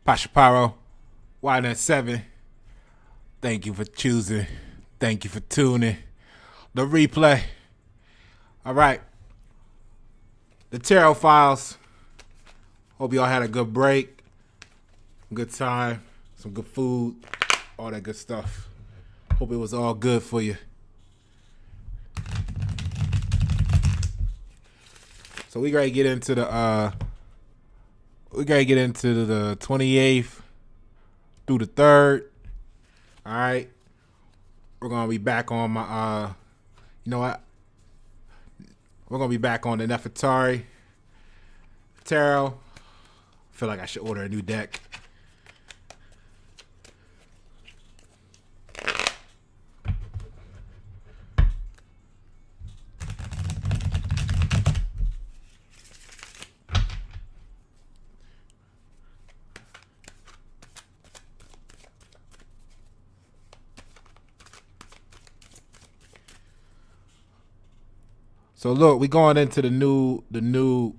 Pashaparo, YN7. Thank you for choosing. Thank you for tuning. The replay. All right. The Tarot Files. Hope y'all had a good break. Good time. Some good food. All that good stuff. Hope it was all good for you. So we gotta get into the 28th through the 3rd. All right. We're gonna be back on my you know what? We're gonna be back on the Nefertari Tarot. I feel like I should order a new deck. So look, we going into the new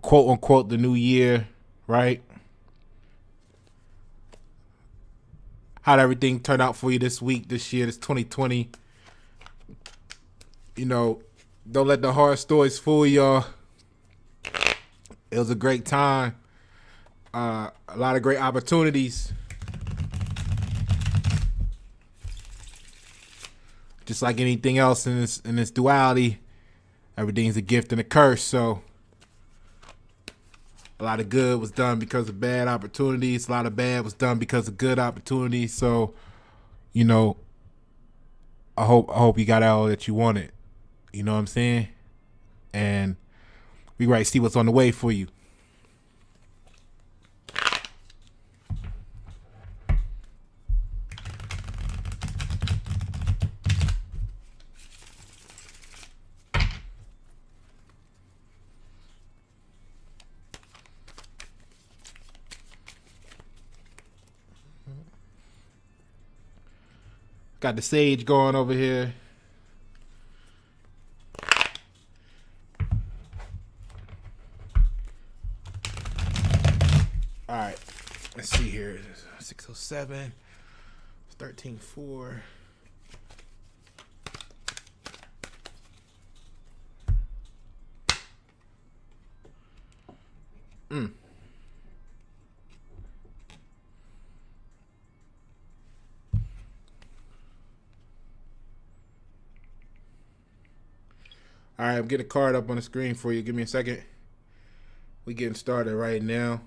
quote unquote the new year, right? How'd everything turn out for you this week, this year, this 2020? You know, don't let the horror stories fool y'all. It was a great time. A lot of great opportunities. Just like anything else in this duality, everything's a gift and a curse. So a lot of good was done because of bad opportunities. A lot of bad was done because of good opportunities. So, you know, I hope you got all that you wanted. You know what I'm saying? And we right see what's on the way for you. Got the sage going over here. All right, let's see here. 607, 13.4. All right, I'm getting a card up on the screen for you. Give me a second. We getting started right now.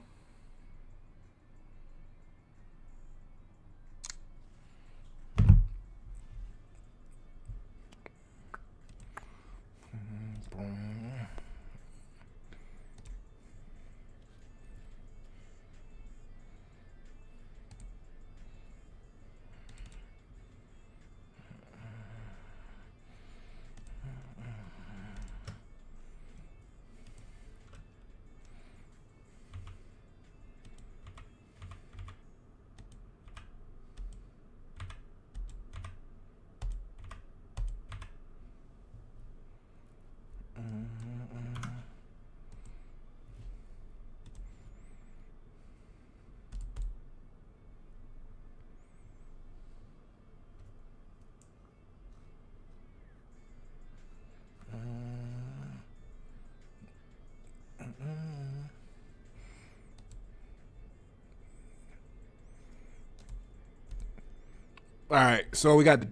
All right, so we got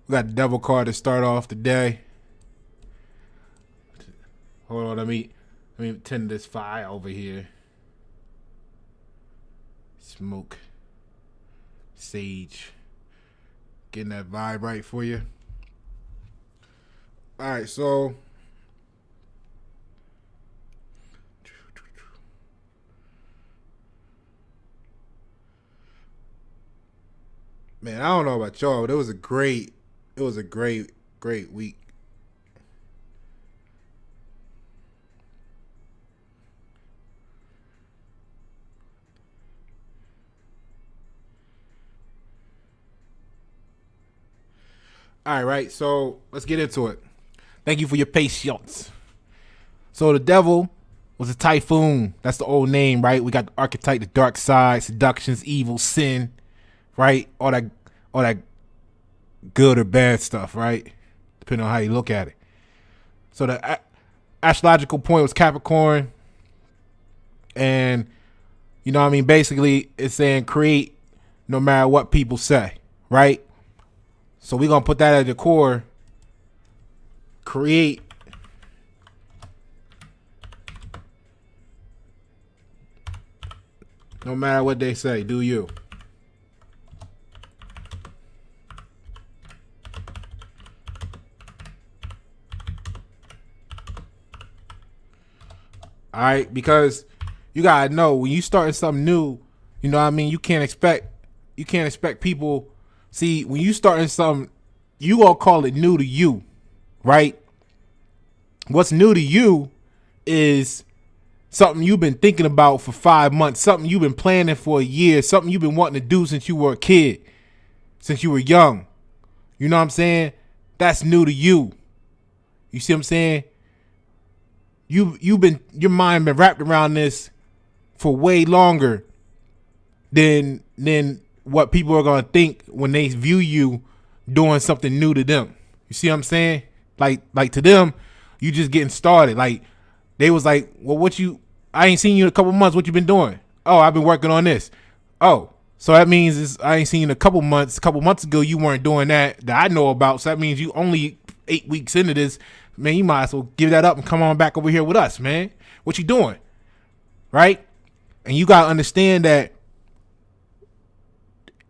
the devil card to start off the day. Hold on, let me tend this fire over here. Smoke, sage, getting that vibe right for you. All right, so man, I don't know about y'all, but it was a great week. All right, so let's get into it. Thank you for your patience. So the devil was a typhoon. That's the old name, right? We got the archetype, the dark side, seductions, evil, sin, right? All that good or bad stuff, right? Depending on how you look at it. So the astrological point was Capricorn. And, you know what I mean? Basically, it's saying create no matter what people say, right? So we're going to put that at the core. Create no matter what they say. Do you. All right, because you gotta know when you starting something new, you know what I mean, you can't expect people. See, when you starting something, you gonna call it new to you, right? What's new to you is something you've been thinking about for 5 months, something you've been planning for a year, something you've been wanting to do since you were a kid, since you were young. You know what I'm saying? That's new to you. You see what I'm saying? Your mind been wrapped around this for way longer than what people are gonna think when they view you doing something new to them. You see what I'm saying? Like to them, you just getting started. Like they was like, well, I ain't seen you in a couple months. What you been doing? Oh, I've been working on this. Oh, so that means I ain't seen you in a couple months. A couple months ago, you weren't doing that I know about. So that means you only 8 weeks into this. Man, you might as well give that up and come on back over here with us, man. What you doing? Right? And you got to understand that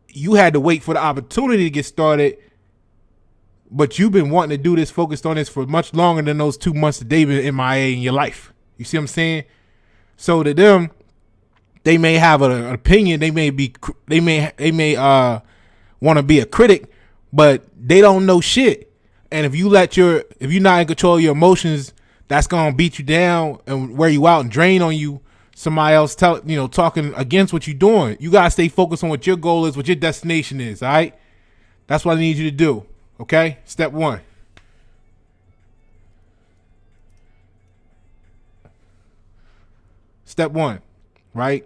you had to wait for the opportunity to get started, but you've been wanting to do this, focused on this for much longer than those 2 months that they've been MIA in your life. You see what I'm saying? So to them, they may have an opinion. They may want to be a critic, but they don't know shit. And if you're not in control of your emotions, that's gonna beat you down and wear you out and drain on you. Somebody else talking against what you're doing. You gotta stay focused on what your goal is, what your destination is. All right, that's what I need you to do. Okay, step 1. Step 1, right?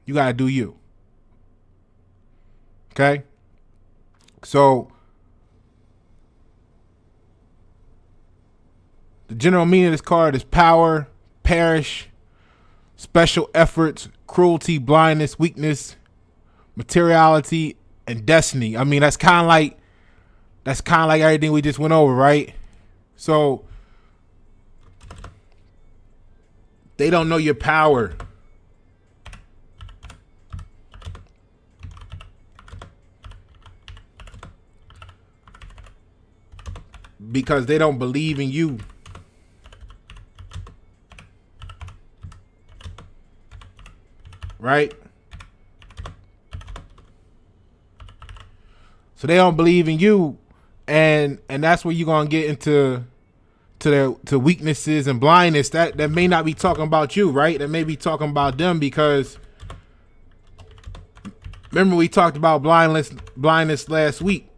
You gotta do you. Okay, so. The general meaning of this card is power, perish, special efforts, cruelty, blindness, weakness, materiality, and destiny. I mean, that's kind of like everything we just went over, right? So they don't know your power. Because they don't believe in you. Right? So they don't believe in you, and that's where you're gonna get into to weaknesses and blindness that may not be talking about you, right? That may be talking about them, because remember we talked about blindness last week.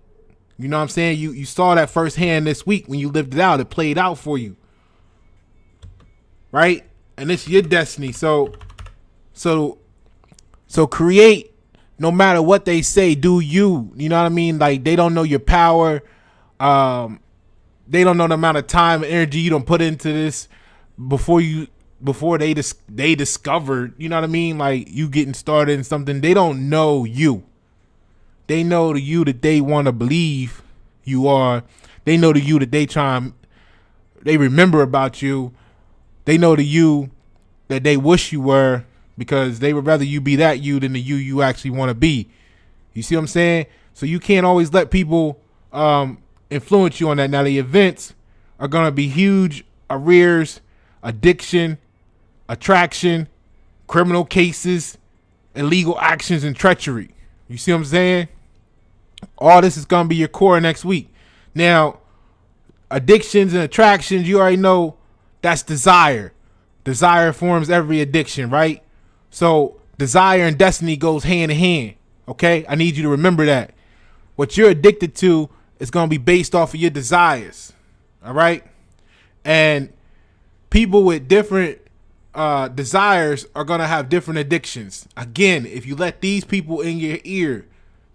You know what I'm saying? You saw that firsthand this week when you lived it out. It played out for you, right? And it's your destiny. So create no matter what they say. Do you? You know what I mean? Like, they don't know your power. They don't know the amount of time and energy you don't put into this before they discovered. You know what I mean? Like, you getting started in something. They don't know you. They know the you that they want to believe you are. They know the you that they remember about you. They know the you that they wish you were, because they would rather you be that you than the you actually want to be. You see what I'm saying? So you can't always let people influence you on that. Now, the events are going to be huge: arrears, addiction, attraction, criminal cases, illegal actions, and treachery. You see what I'm saying? All this is going to be your core next week. Now, addictions and attractions, you already know that's desire. Desire forms every addiction, right? So desire and destiny goes hand in hand. Okay, I need you to remember that. What you're addicted to is going to be based off of your desires. All right. And people with different desires are going to have different addictions. Again, if you let these people in your ear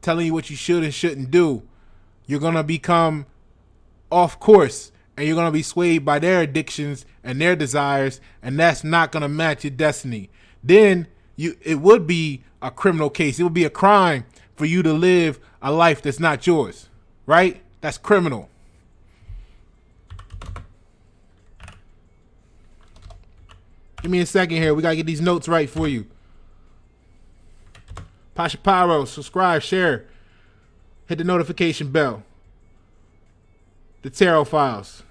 telling you what you should and shouldn't do, you're going to become off course, and you're going to be swayed by their addictions and their desires, and that's not going to match your destiny. Then it would be a criminal case. It would be a crime for you to live a life that's not yours, right? That's criminal. Give me a second here. We got to get these notes right for you. Pasha Pyro, subscribe, share, hit the notification bell. The Tarot Files.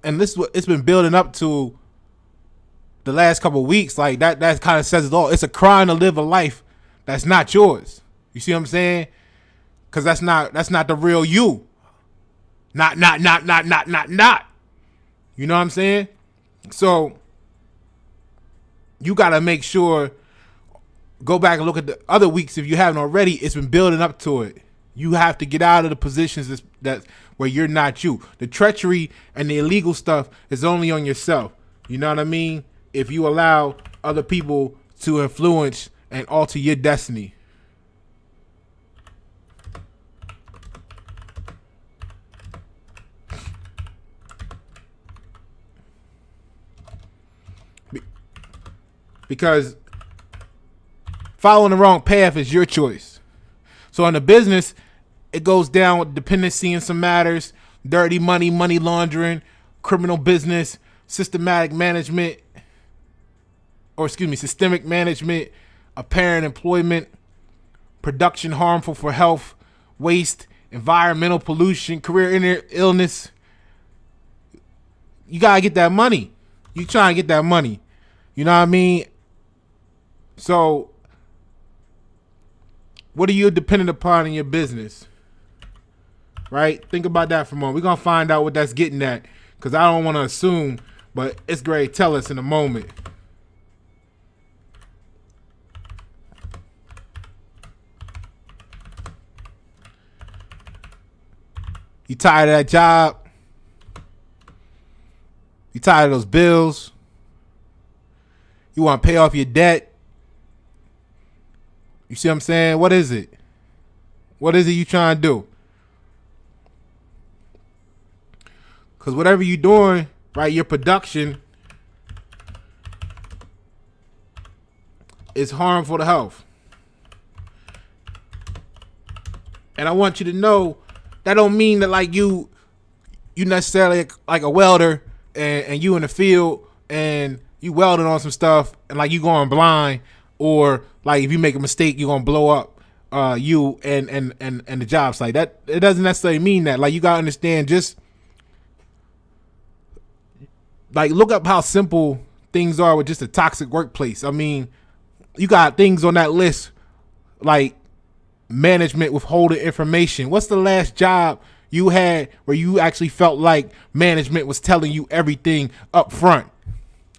And this is what it's been building up to the last couple of weeks. Like that kind of says it all. It's a crime to live a life that's not yours. You see what I'm saying? Because that's not the real you. Not. You know what I'm saying? So you got to make sure, go back and look at the other weeks if you haven't already. It's been building up to it. You have to get out of the positions that where you're not you. The treachery and the illegal stuff is only on yourself. You know what I mean? If you allow other people to influence and alter your destiny. Because following the wrong path is your choice. So in the business, it goes down with dependency in some matters, dirty money, money laundering, criminal business, systemic management, apparent employment, production harmful for health, waste, environmental pollution, career illness. You gotta get that money. You trying to get that money. You know what I mean? So, what are you dependent upon in your business? Right? Think about that for a moment. We're going to find out what that's getting at, because I don't want to assume, but it's great. Tell us in a moment. You tired of that job? You tired of those bills? You want to pay off your debt? You see what I'm saying? What is it? What is it you trying to do? Because whatever you're doing, right, your production is harmful to health. And I want you to know that don't mean that like you necessarily like a welder and you in the field and you welding on some stuff and like you going blind, or like if you make a mistake you're gonna blow up you and the job site. That it doesn't necessarily mean that. Like you gotta understand, just like look up how simple things are with just a toxic workplace. I mean, you got things on that list like management withholding information. What's the last job you had where you actually felt like management was telling you everything up front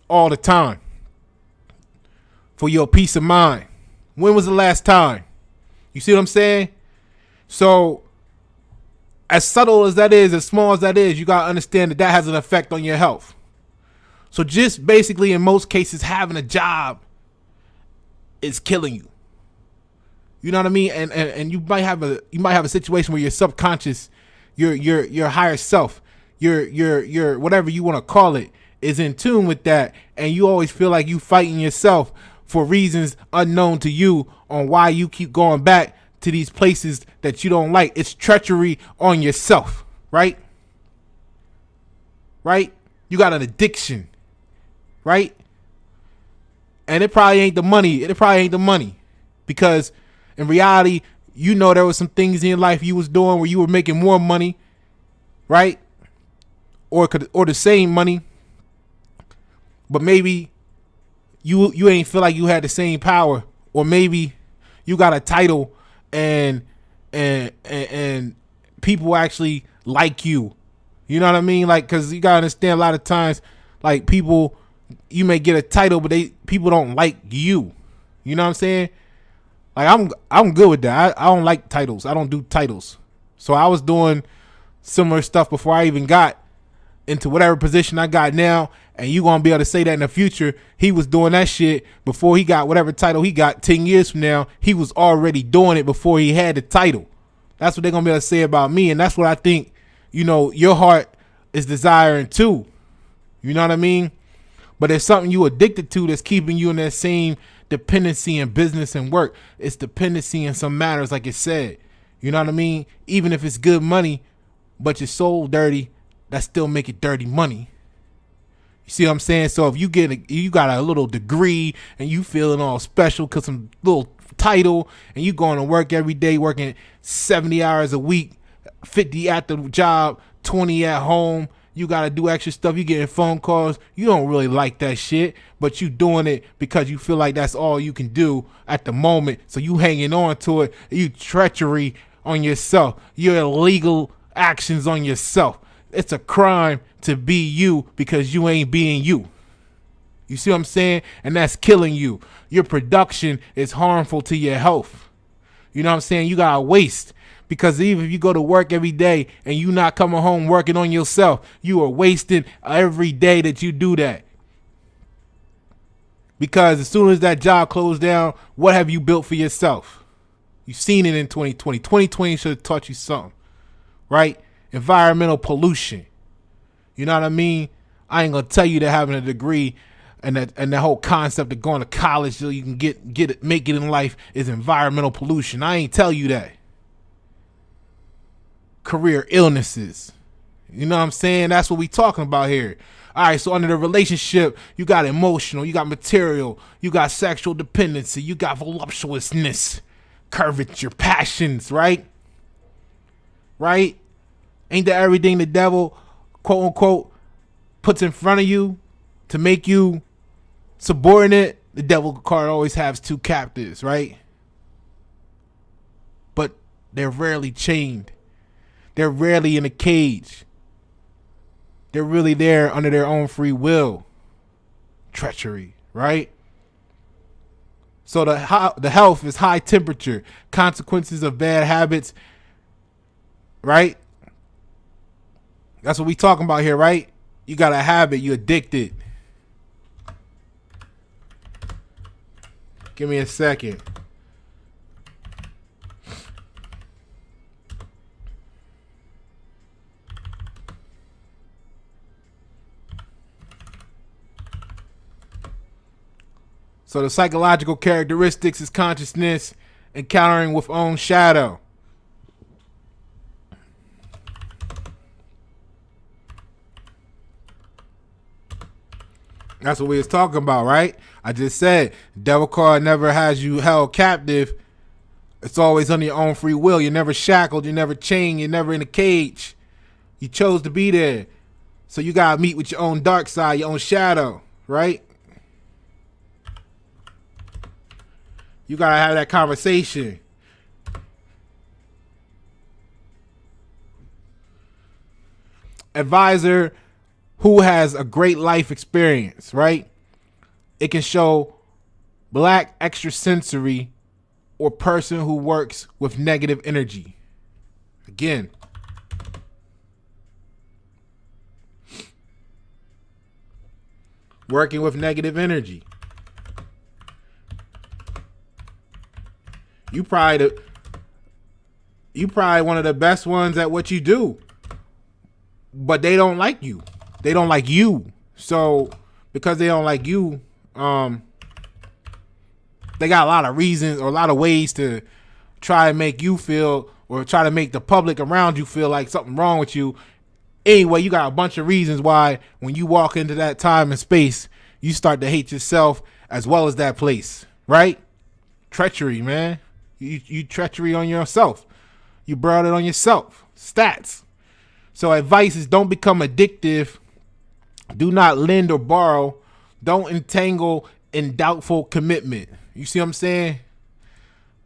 all the time for your peace of mind? When was the last time? You see what I'm saying? So as subtle as that is, as small as that is, you got to understand that that has an effect on your health. So just basically in most cases, having a job is killing you. You know what I mean? And you might have a situation where your subconscious, your higher self, your whatever you want to call it, is in tune with that, and you always feel like you fighting yourself for reasons unknown to you on why you keep going back to these places that you don't like. It's treachery on yourself, right? Right? You got an addiction, right? And it probably ain't the money. Because in reality, you know there was some things in your life you was doing where you were making more money, right? Or the same money, but maybe you ain't feel like you had the same power, or maybe you got a title and people actually like you. You know what I mean? Like, cause you gotta understand a lot of times, like people, you may get a title, but people don't like you. You know what I'm saying? Like I'm good with that. I don't like titles. I don't do titles. So I was doing similar stuff before I even got into whatever position I got now, and you gonna be able to say that in the future. He was doing that shit before he got whatever title he got. 10 years from now, he was already doing it before he had the title. That's what they're gonna be able to say about me, and that's what I think, your heart is desiring too. You know what I mean? But it's something you addicted to that's keeping you in that same dependency in business and work. It's dependency in some matters, like it said. You know what I mean? Even if it's good money, but your soul dirty, that still make it dirty money. You see what I'm saying? So if you got a little degree and you feeling all special because some little title, and you going to work every day, working 70 hours a week, 50 at the job, 20 at home, you got to do extra stuff, you getting phone calls, you don't really like that shit, but you doing it because you feel like that's all you can do at the moment, so you hanging on to it. You treachery on yourself, your illegal actions on yourself. It's a crime to be you because you ain't being you. You see what I'm saying? And that's killing you. Your production is harmful to your health. You know what I'm saying? You got to waste. Because even if you go to work every day and you not coming home working on yourself, you are wasting every day that you do that. Because as soon as that job closed down, what have you built for yourself? You've seen it in 2020. 2020 should have taught you something, right? Environmental pollution. You know what I mean? I ain't gonna tell you that having a degree and that whole concept of going to college so you can get it, make it in life is environmental pollution. I ain't tell you that. Career illnesses. You know what I'm saying? That's what we talking about here. All right, so under the relationship, you got emotional, you got material, you got sexual dependency, you got voluptuousness, curvature, passions, right? Right? Ain't that everything the devil, quote unquote, puts in front of you to make you subordinate? The devil card always has two captives, right? But they're rarely chained. They're rarely in a cage. They're really there under their own free will. Treachery, right? So the health is high temperature, consequences of bad habits, right? That's what we talking about here, right? You got a habit, you addicted. Give me a second. So the psychological characteristics is consciousness, encountering with own shadow. That's what we was talking about, right? I just said, devil card never has you held captive. It's always on your own free will. You're never shackled. You're never chained. You're never in a cage. You chose to be there. So you got to meet with your own dark side, your own shadow, right? You got to have that conversation. Advisor who has a great life experience, right? It can show black extrasensory or person who works with negative energy. Again, working with negative energy. You probably one of the best ones at what you do, but they don't like you. They don't like you. So because they don't like you, they got a lot of reasons or a lot of ways to try and make you feel, or try to make the public around you feel like something wrong with you. Anyway, you got a bunch of reasons why when you walk into that time and space, you start to hate yourself as well as that place, right? Treachery, man. You treachery on yourself. You brought it on yourself. Stats. So advice is don't become addictive. Do not lend or borrow. Don't entangle in doubtful commitment. You see what I'm saying?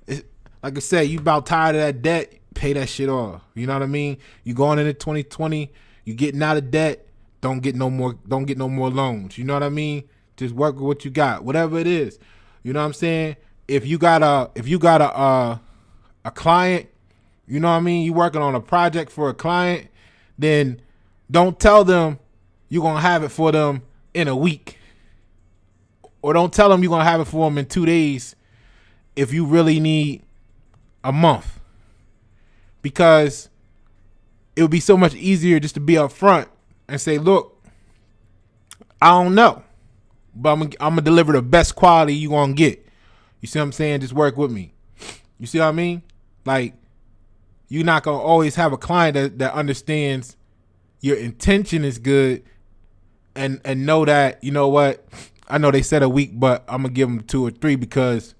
Like I said, you about tired of that debt, pay that shit off. You know what I mean? You going into 2020, you getting out of debt, don't get no more loans. You know what I mean? Just work with what you got, whatever it is. You know what I'm saying? If you got a client, you know what I mean, you working on a project for a client, then don't tell them you're going to have it for them in a week. Or don't tell them you're going to have it for them in 2 days if you really need a month. Because it would be so much easier just to be upfront and say, look, I don't know, but I'm going to deliver the best quality you're going to get. You see what I'm saying? Just work with me. You see what I mean? Like, you're not going to always have a client that understands your intention is good and know that, you know what, I know they said a week, but I'm going to give them 2 or 3 because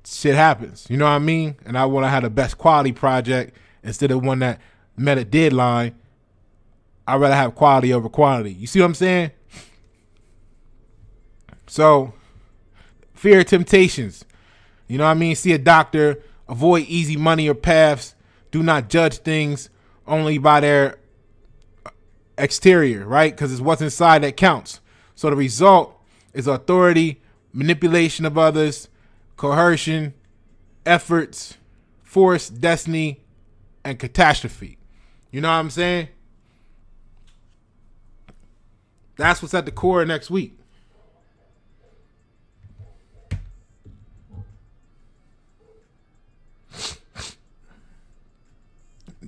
shit happens. You know what I mean? And I want to have the best quality project instead of one that met a deadline. I'd rather have quality over quantity. You see what I'm saying? So, fear of temptations. You know what I mean? See a doctor. Avoid easy money or paths. Do not judge things only by their exterior, right? Because it's what's inside that counts. So the result is authority, manipulation of others, coercion, efforts, force, destiny, and catastrophe. You know what I'm saying? That's what's at the core next week.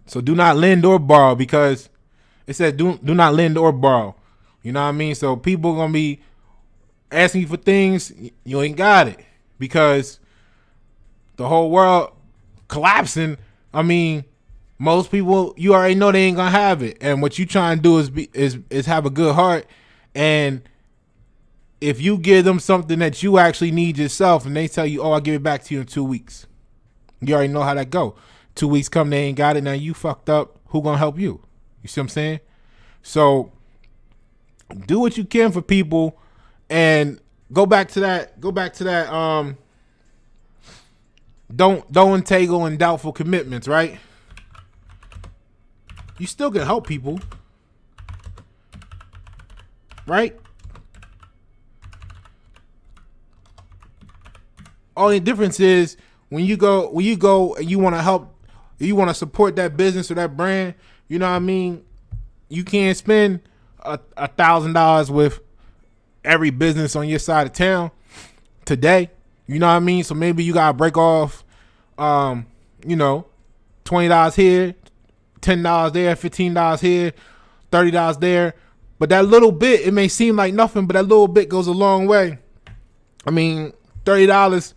So do not lend or borrow, because it says do not lend or borrow. You know what I mean? So people are going to be asking you for things, you ain't got it. Because the whole world collapsing, I mean, most people, you already know they ain't going to have it. And what you trying to do is have a good heart. And if you give them something that you actually need yourself and they tell you, oh, I'll give it back to you in 2 weeks. You already know how that go. 2 weeks come, they ain't got it. Now you fucked up. Who gonna help you? You see what I'm saying? So do what you can for people, and go back to that. Don't entangle in doubtful commitments, right? You still can help people, right? Only difference is when you go and you want to help, you want to support that business or that brand, you know what I mean? You can't spend $1,000 with every business on your side of town today. You know what I mean? So maybe you gotta break off, $20 here, $10 there, $15 here, $30 there. But that little bit, it may seem like nothing, but that little bit goes a long way. I mean, $30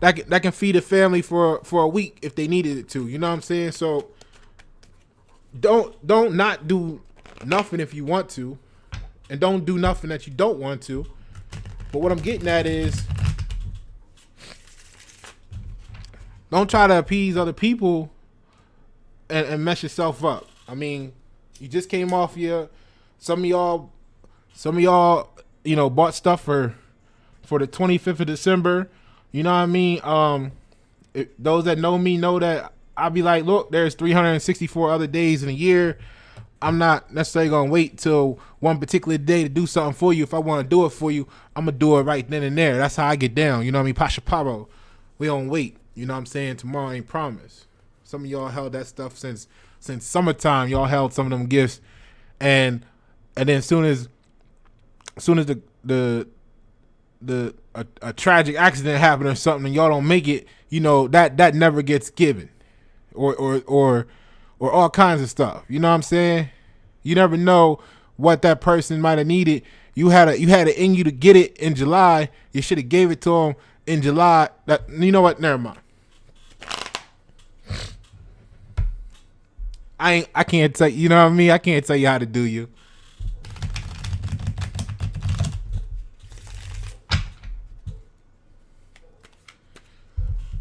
that can feed a family for a week if they needed it to. You know what I'm saying? So don't not do nothing if you want to, and don't do nothing that you don't want to. But what I'm getting at is, don't try to appease other people and mess yourself up. I mean, you just came off some of y'all, bought stuff for the 25th of December. You know what I mean? Those that know me know that I'll be like, look, there's 364 other days in a year. I'm not necessarily going to wait till one particular day to do something for you. If I want to do it for you, I'm going to do it right then and there. That's how I get down. You know what I mean? Pasha Paro. We don't wait. You know what I'm saying? Tomorrow ain't promised. Some of y'all held that stuff since summertime. Y'all held some of them gifts. And then as soon as a tragic accident happened or something and y'all don't make it, that never gets given. Or all kinds of stuff. You know what I'm saying? You never know what that person might have needed. You had it in you to get it in July. You should have gave it to them in July. You know what? Never mind. I can't tell you. You know what I mean? I can't tell you how to do you.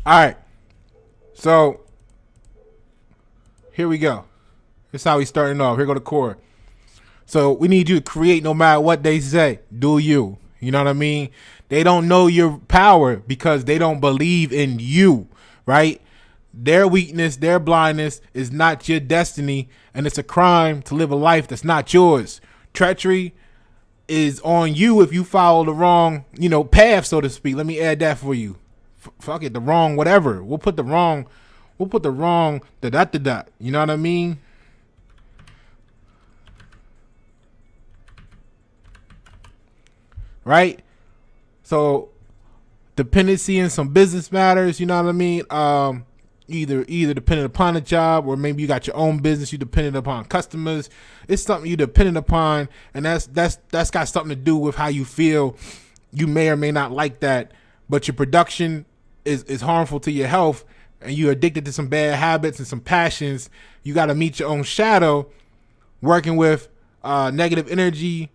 All right. So here we go. This is how we starting off. Here go the core. So we need you to create no matter what they say. Do you. You know what I mean? They don't know your power because they don't believe in you, right? Their weakness, their blindness is not your destiny, and it's a crime to live a life that's not yours. Treachery, is on you if you follow the wrong, path, so to speak. Let me add that for you. Fuck it, the wrong whatever. We'll put the wrong dot. You know what I mean? Right? So dependency in some business matters, you know what I mean? Either dependent upon a job, or maybe you got your own business, you dependent upon customers. It's something you dependent upon, and that's got something to do with how you feel. You may or may not like that, but your production is harmful to your health, and you're addicted to some bad habits and some passions. You got to meet your own shadow, working with negative energy.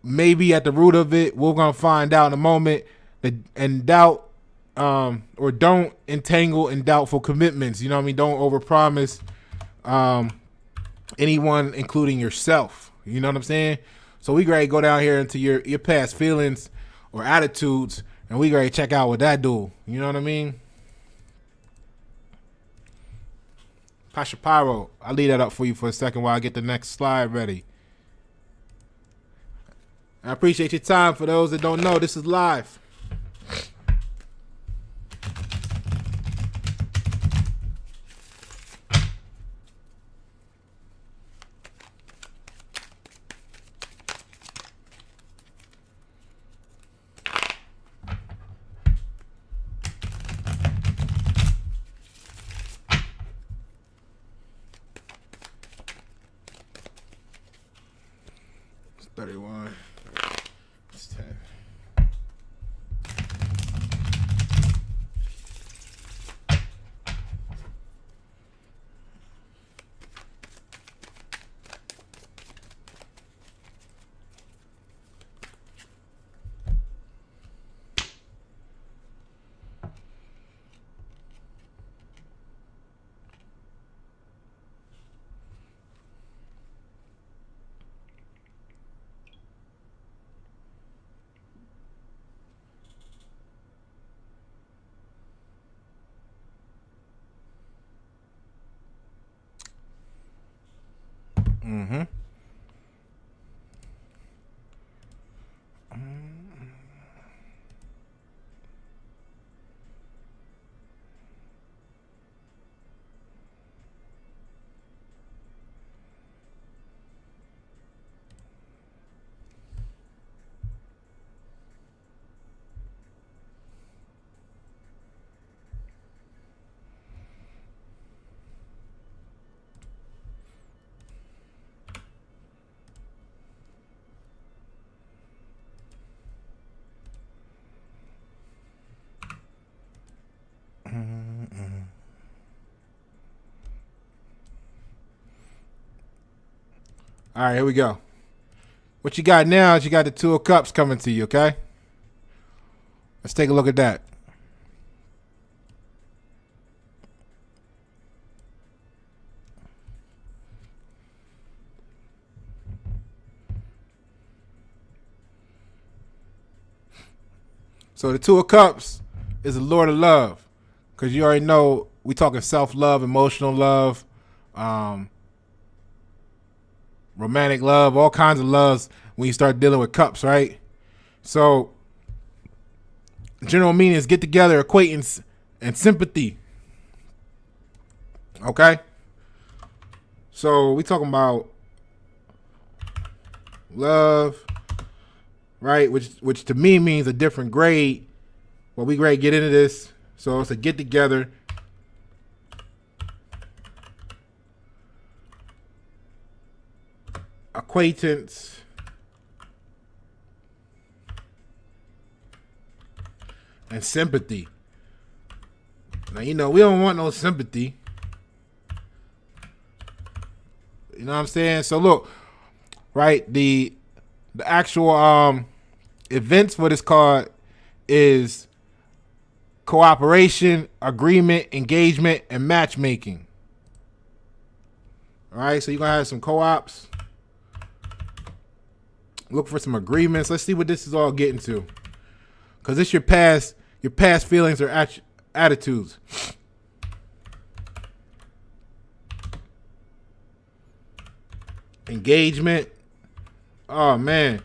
Maybe at the root of it, we're gonna find out in a moment. And doubt, or don't entangle in doubtful commitments. You know what I mean? Don't overpromise anyone, including yourself. You know what I'm saying? So we ready to go down here into your past feelings or attitudes, and we ready to check out what that do. You know what I mean? Pasha Pyro, I'll leave that up for you for a second while I get the next slide ready. I appreciate your time. For those that don't know, this is live. It's 31. It's 10. Mm-hmm. All right, here we go. What you got now is you got the Two of Cups coming to you, okay? Let's take a look at that. So the Two of Cups is the Lord of Love, because you already know we talking self-love, emotional love, romantic love, all kinds of loves when you start dealing with cups, right? So general meaning is get together, acquaintance, and sympathy. Okay? So we talking about love, right? Which to me means a different grade. Well, we ready to get into this. So it's a get together. Acquaintance. And sympathy. Now, we don't want no sympathy. You know what I'm saying? So look, right, the actual events for this card is cooperation, agreement, engagement, and matchmaking. All right, so you're going to have some co-ops. Look for some agreements. Let's see what this is all getting to. Because it's your past feelings or attitudes. Engagement, Oh man.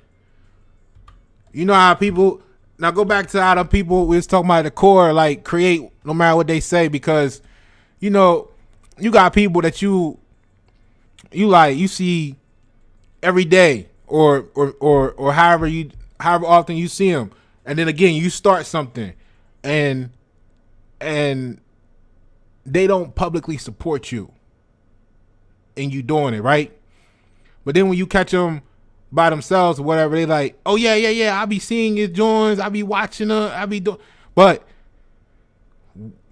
You know how people now go back to how the people we was talking about the core, like create no matter what they say, because you know, you got people that you like you see every day or however often you see them, and then again you start something and they don't publicly support you and you doing it right, but then when you catch them by themselves or whatever, they like, oh yeah, I be seeing his joints, I be watching her, I be doing, but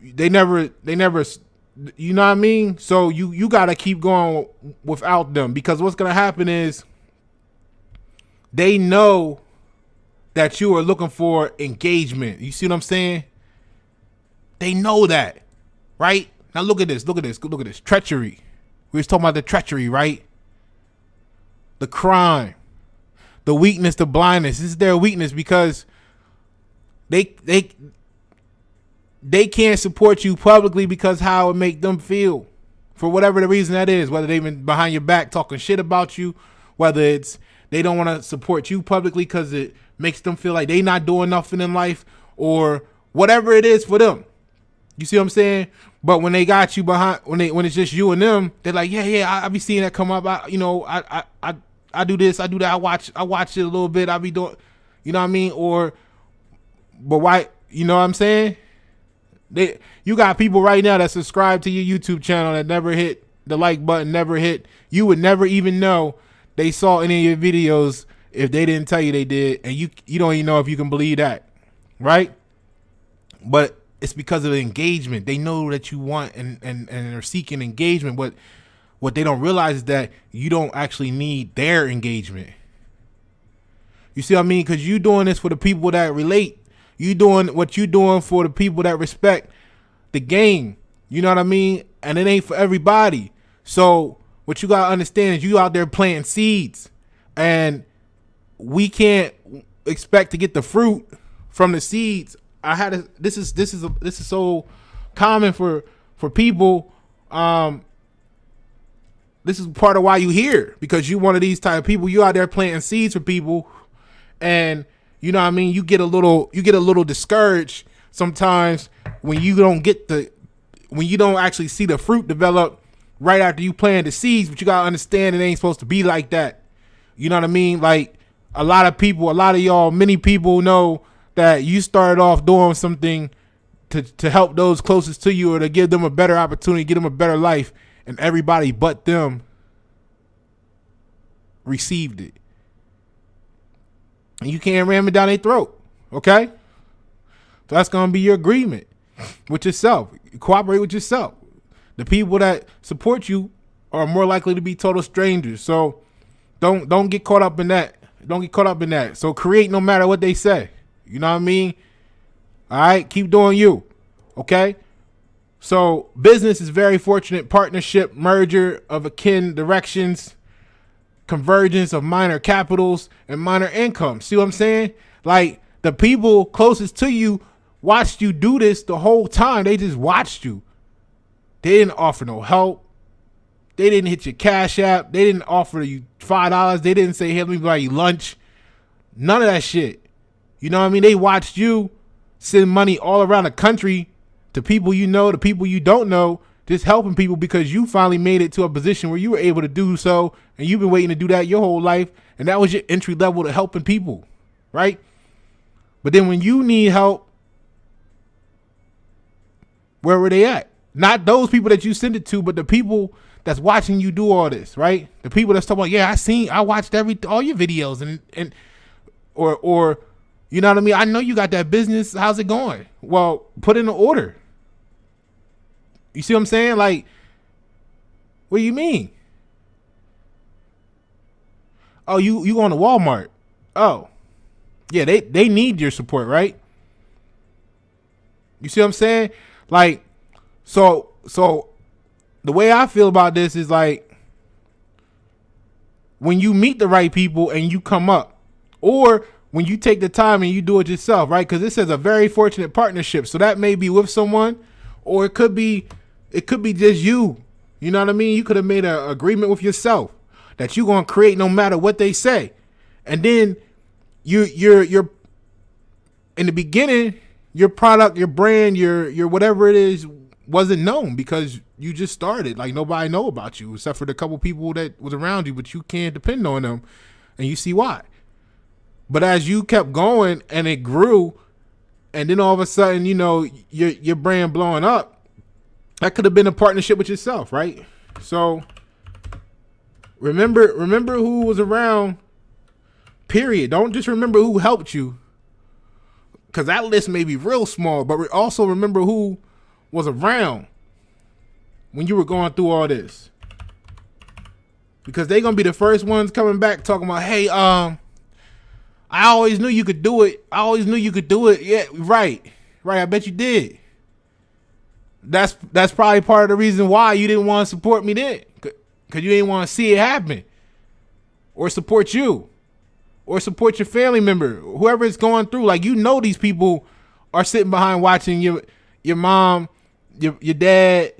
they never, you know what I mean? So you gotta keep going without them, because what's gonna happen is they know that you are looking for engagement. You see what I'm saying? They know that, right? Now look at this. Treachery. We was talking about the treachery, right? The crime, the weakness, the blindness. This is their weakness, because they can't support you publicly because how it make them feel, for whatever the reason that is, whether they've been behind your back talking shit about you, whether it's they don't want to support you publicly because it makes them feel like they not doing nothing in life, or whatever it is for them. You see what I'm saying? But when they got you behind, when it's just you and them, they're like, yeah, I be seeing that come up. I do this, I do that. I watch it a little bit. I be doing, you know what I mean? But why? You know what I'm saying? You got people right now that subscribe to your YouTube channel that never hit the like button, never hit. You would never even know they saw any of your videos if they didn't tell you they did, and you don't even know if you can believe that, right? But it's because of the engagement. They know that you want and are seeking engagement. But what they don't realize is that you don't actually need their engagement. You see what I mean? Because you doing this for the people that relate. You doing what you doing for the people that respect the game. You know what I mean? And it ain't for everybody. So what you gotta understand is you out there planting seeds, and we can't expect to get the fruit from the seeds. This is so common for people. This is part of why you here, because you one of these type of people. You out there planting seeds for people, and you know what I mean. You get a little discouraged sometimes when you don't actually see the fruit develop right after you plant the seeds. But you gotta understand it ain't supposed to be like that. You know what I mean? Like a lot of y'all, many people know that you started off doing something to help those closest to you, or to give them a better opportunity, give them a better life, and everybody but them received it. And you can't ram it down their throat, okay? So that's going to be your agreement with yourself. Cooperate with yourself. The people that support you are more likely to be total strangers. So don't get caught up in that. Don't get caught up in that. So create no matter what they say. You know what I mean? All right, keep doing you, okay? So business is very fortunate. Partnership, merger of akin directions, convergence of minor capitals and minor income. See what I'm saying? Like the people closest to you watched you do this the whole time. They just watched you. They didn't offer no help. They didn't hit your Cash App. They didn't offer you $5. They didn't say, hey, let me buy you lunch. None of that shit. You know what I mean? They watched you send money all around the country to people you know, to people you don't know, just helping people because you finally made it to a position where you were able to do so, and you've been waiting to do that your whole life, and that was your entry level to helping people, right? But then when you need help, where were they at? Not those people that you send it to, but the people that's watching you do all this, right? The people that's talking about, yeah, I watched all your videos and or you know what I mean? I know you got that business. How's it going? Well, put in an order. You see what I'm saying? Like, what do you mean? Oh, you going to Walmart? Oh, yeah, they need your support, right? You see what I'm saying? Like, so the way I feel about this is like, when you meet the right people and you come up, or when you take the time and you do it yourself, right? Because this is a very fortunate partnership. So that may be with someone, or it could be just you. You know what I mean? You could have made an agreement with yourself that you're going to create no matter what they say. And then you're in the beginning, your product, your brand, your whatever it is wasn't known because you just started. Like nobody know about you except for the couple people that was around you, but you can't depend on them, and you see why. But as you kept going and it grew, and then all of a sudden, you know, your brand blowing up, that could have been a partnership with yourself, right? So remember who was around, period. Don't just remember who helped you, because that list may be real small, but also remember who was around when you were going through all this, because they're gonna be the first ones coming back talking about, hey, I always knew you could do it. I always knew you could do it. Yeah, right. I bet you did. That's probably part of the reason why you didn't want to support me then, because you didn't want to see it happen, or support you, or support your family member, whoever is going through. Like, you know, these people are sitting behind watching your mom, your dad,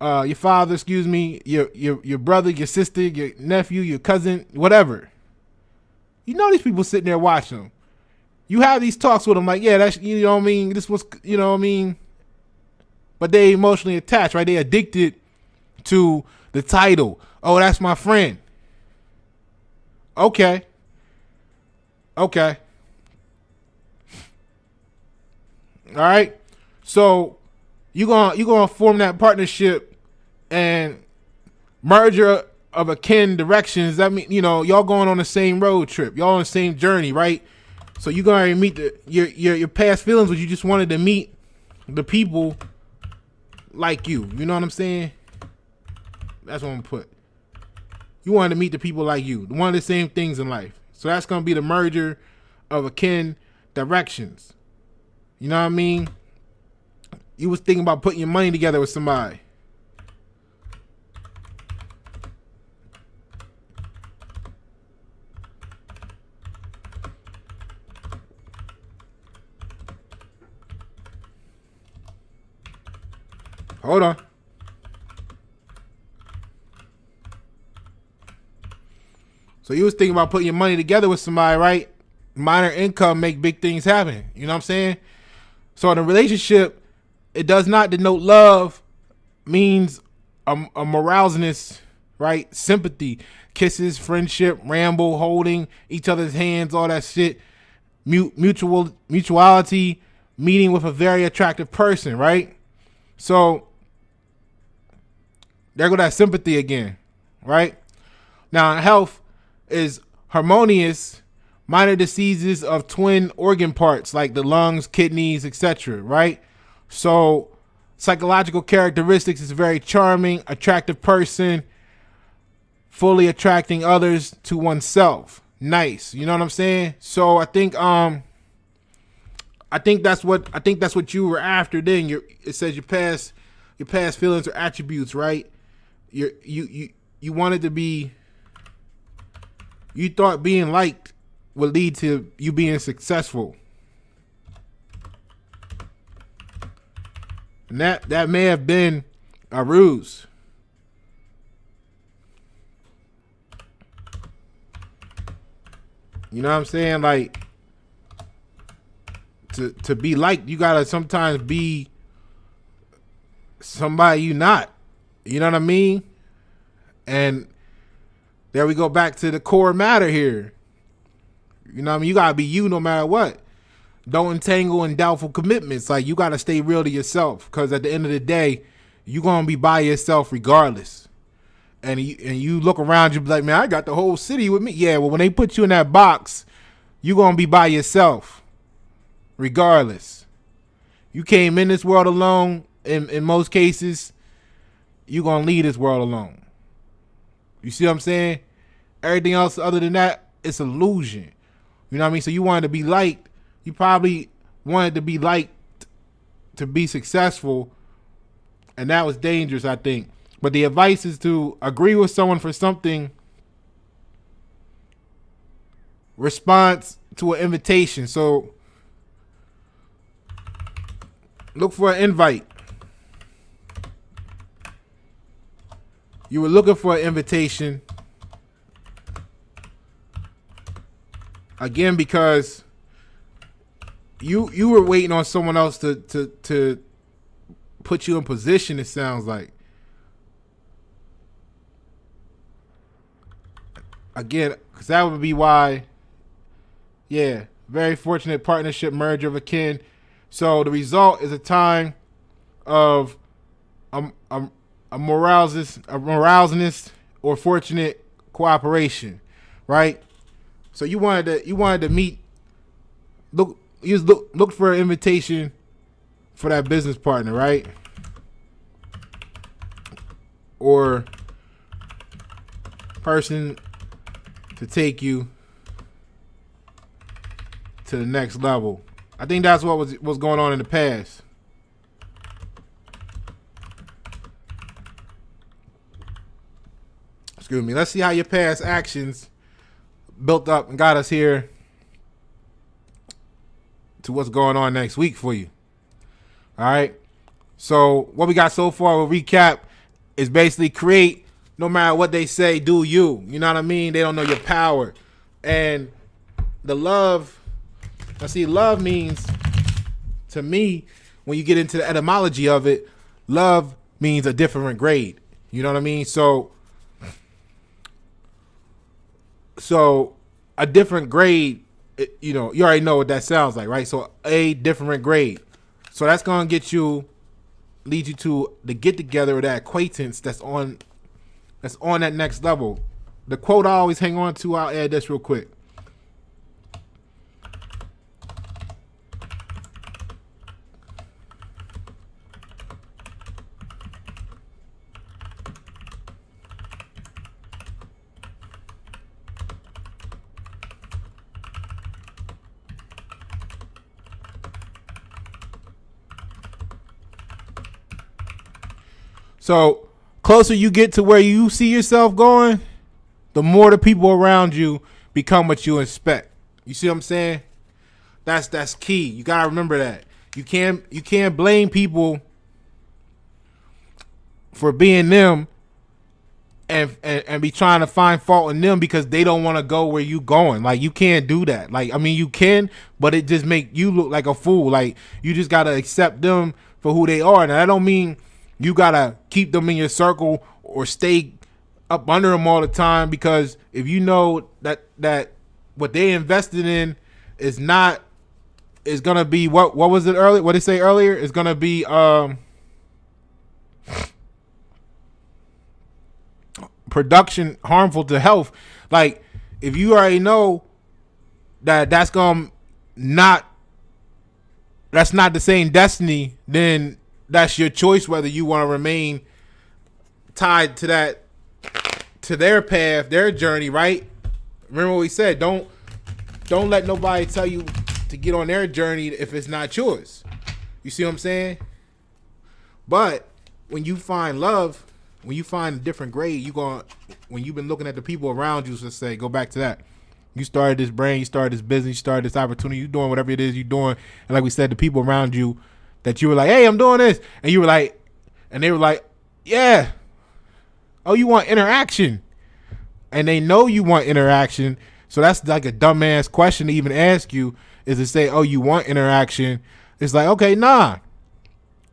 your father, excuse me, your brother, your sister, your nephew, your cousin, whatever. You know these people sitting there watching them. You have these talks with them like, yeah, that's, you know what I mean, this was, you know what I mean, but they emotionally attached, right? They addicted to the title. Oh, that's my friend. Okay. All right. So you gonna form that partnership and merger of akin directions. That mean, you know, y'all going on the same road trip. Y'all on the same journey, right? So you gonna meet your past feelings, but you just wanted to meet the people like you. You know what I'm saying? That's what I'm gonna put. You wanted to meet the people like you, one of the same things in life. So that's gonna be the merger of akin directions. You know what I mean? You was thinking about putting your money together with somebody. Hold on. So you was thinking about putting your money together with somebody, right? Minor income make big things happen. You know what I'm saying? So in a relationship, it does not denote love. Means a moralness, right? Sympathy, kisses, friendship, ramble, holding each other's hands, all that shit. Mutuality, meeting with a very attractive person, right? So there go that sympathy again, right? Now, health is harmonious, minor diseases of twin organ parts like the lungs, kidneys, etc., right? So psychological characteristics is very charming, attractive person, fully attracting others to oneself. Nice. You know what I'm saying? So I think that's what you were after then. It says your past feelings or attributes, right? You wanted to be, you thought being liked would lead to you being successful. And that may have been a ruse. You know what I'm saying? Like, to be liked, you gotta sometimes be somebody you not. You know what I mean? And there we go back to the core matter here. You know what I mean? You gotta be you no matter what. Don't entangle in doubtful commitments. Like, you gotta stay real to yourself, because at the end of the day, you gonna be by yourself regardless. And you look around, you be like, man, I got the whole city with me. Yeah, well, when they put you in that box, you gonna be by yourself regardless. You came in this world alone. In most cases, you gonna leave this world alone. You see what I'm saying? Everything else other than that, it's illusion. You know what I mean? So you wanted to be liked. You probably wanted to be liked to be successful, and that was dangerous, I think. But the advice is to agree with someone for something. Response to an invitation. So look for an invite. You were looking for an invitation, Again, because you were waiting on someone else to put you in position, it sounds like. Again, because that would be why, yeah, very fortunate partnership, merger of a kin. So the result is a time of a moralist or fortunate cooperation, right? So you wanted to meet, look for an invitation for that business partner, right? Or person to take you to the next level. I think that's what was going on in the past. Excuse me. Let's see how your past actions built up and got us here to what's going on next week for you. All right. So what we got so far, we'll recap, is basically create, no matter what they say, do you. You know what I mean? They don't know your power. And the love, I see love means, to me, when you get into the etymology of it, love means a different grade. You know what I mean? So a different grade, you know, you already know what that sounds like, right? So a different grade. So that's going to lead you to the get together or that acquaintance that's on that next level. The quote I always hang on to, I'll add this real quick. So closer you get to where you see yourself going, the more the people around you become what you expect. You see what I'm saying? That's key. You gotta remember that. You can't blame people for being them and be trying to find fault in them because they don't want to go where you going. Like, you can't do that. Like, I mean, you can, but it just make you look like a fool. Like, you just gotta accept them for who they are. And I don't mean you gotta keep them in your circle or stay up under them all the time, because if you know that what they invested in is gonna be what was it earlier? What did they say earlier? Is gonna be production harmful to health. Like, if you already know that's not the same destiny, then that's your choice whether you want to remain tied to their path, their journey, right? Remember what we said, don't let nobody tell you to get on their journey if it's not yours. You see what I'm saying? But when you find love, when you find a different grade, when you've been looking at the people around you, so say, go back to that. You started this brand, you started this business, you started this opportunity, you're doing whatever it is you're doing. And like we said, the people around you that you were like, hey, I'm doing this. And you were like, and they were like, yeah. Oh, you want interaction. And they know you want interaction. So that's like a dumbass question to even ask you, is to say, oh, you want interaction. It's like, okay, nah.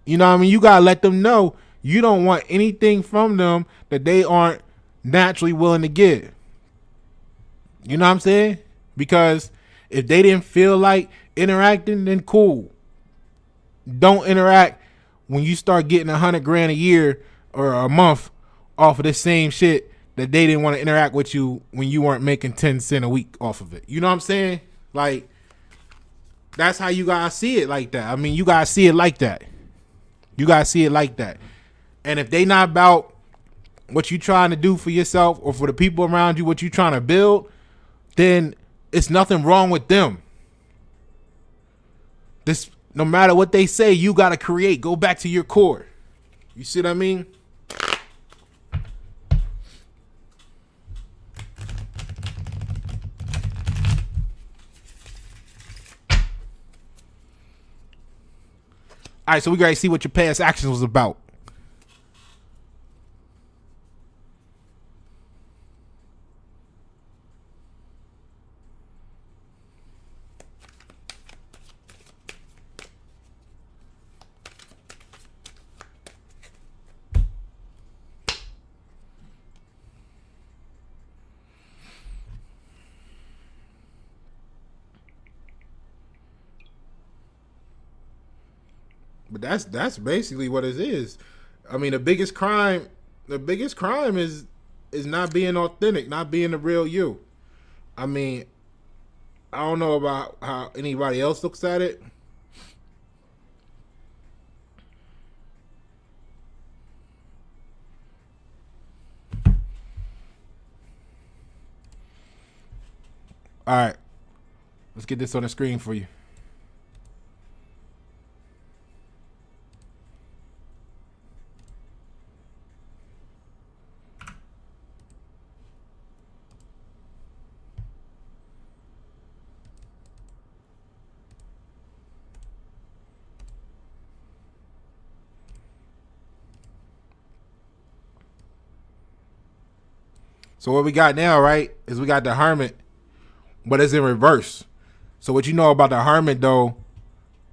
You know what I mean? You got to let them know you don't want anything from them that they aren't naturally willing to give. You know what I'm saying? Because if they didn't feel like interacting, then cool. Don't interact when you start getting $100,000 a year or a month off of the same shit that they didn't want to interact with you when you weren't making 10 cents a week off of it. You know what I'm saying? Like, that's how you gotta see it like that. I mean, you gotta see it like that. You gotta see it like that. And if they not about what you trying to do for yourself or for the people around you, what you trying to build, then it's nothing wrong with them. No matter what they say, you got to create. Go back to your core. You see what I mean? All right, so we got to see what your past actions was about. But that's basically what it is. I mean, the biggest crime is not being authentic, not being the real you. I mean, I don't know about how anybody else looks at it. All right, let's get this on the screen for you. So what we got now, right, is we got the Hermit, but it's in reverse. So what you know about the Hermit, though,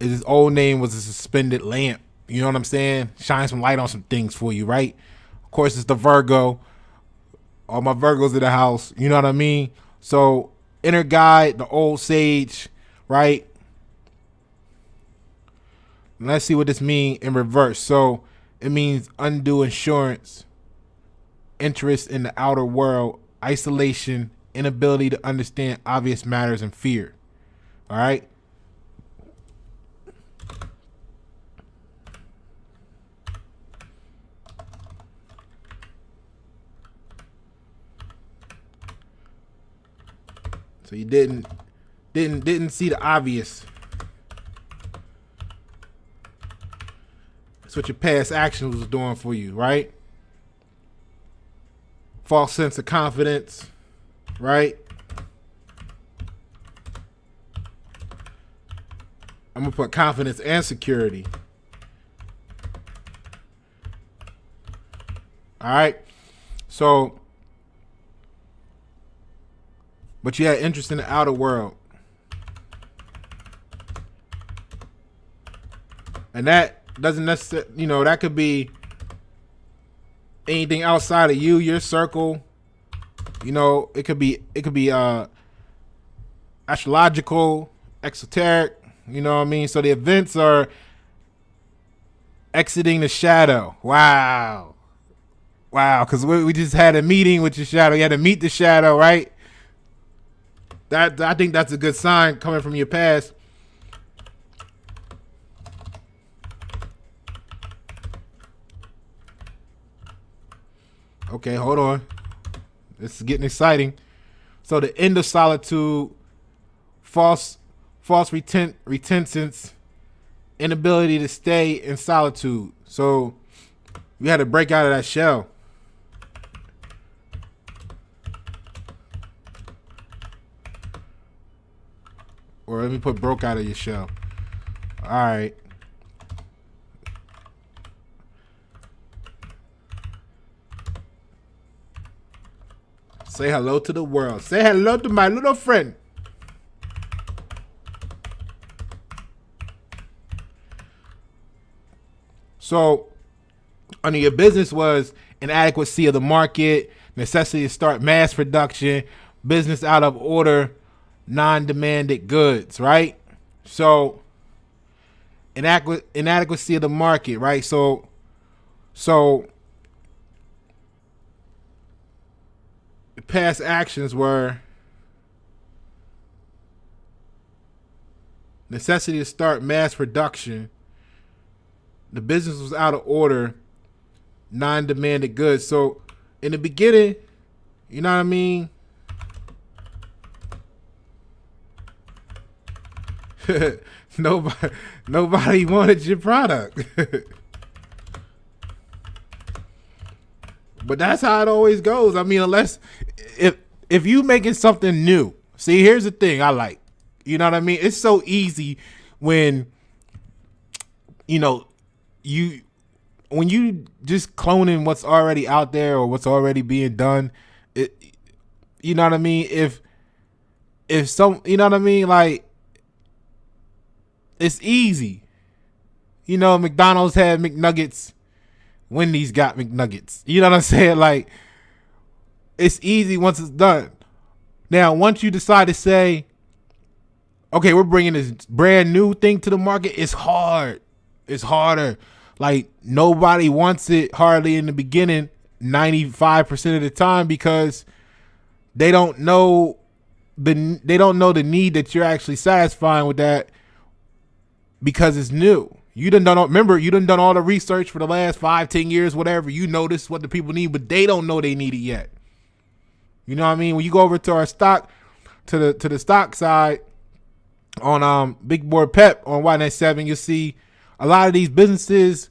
is his old name was a suspended lamp. You know what I'm saying? Shine some light on some things for you, right? Of course, it's the Virgo. All my Virgos in the house. You know what I mean? So inner guide, the old sage, right? Let's see what this means in reverse. So it means undue insurance, interest in the outer world, isolation, inability to understand obvious matters, and fear. All right. So you didn't see the obvious. That's what your past actions was doing for you, right? False sense of confidence, right? I'm gonna put confidence and security. All right. So, but you had interest in the outer world. And that doesn't necessarily, you know, that could be anything outside of you, your circle. You know, it could be astrological, exoteric, you know what I mean? So the events are exiting the shadow. Wow. Because we just had a meeting with your shadow. You had to meet the shadow, right? That, I think that's a good sign coming from your past. Okay, hold on. This is getting exciting. So the end of solitude, false reticence, inability to stay in solitude. So we had to break out of that shell. Or let me put broke out of your shell. All right. Say hello to the world. Say hello to my little friend. So, under your business was inadequacy of the market, necessity to start mass production, business out of order, non-demanded goods, right? So, inadequacy of the market, right? So past actions were necessity to start mass production, the business was out of order, non-demanded goods. So in the beginning, you know what I mean? Nobody wanted your product. But that's how it always goes. I mean, unless if you making something new. See, here's the thing I like. You know what I mean? It's so easy when, you know, when you just cloning what's already out there or what's already being done, you know what I mean? If some, you know what I mean? Like, it's easy. You know, McDonald's had McNuggets. Wendy's got McNuggets. You know what I'm saying? Like, it's easy once it's done. Now, once you decide to say, okay, we're bringing this brand new thing to the market, it's hard. It's harder. Like nobody wants it hardly in the beginning, 95% of the time, because they don't know the need that you're actually satisfying with that, because it's new. You done all the research for the last 5-10 years, whatever. You notice what the people need, but they don't know they need it yet. You know what I mean? When you go over to our stock, to the stock side on Big Board Pep on Y97, you'll see a lot of these businesses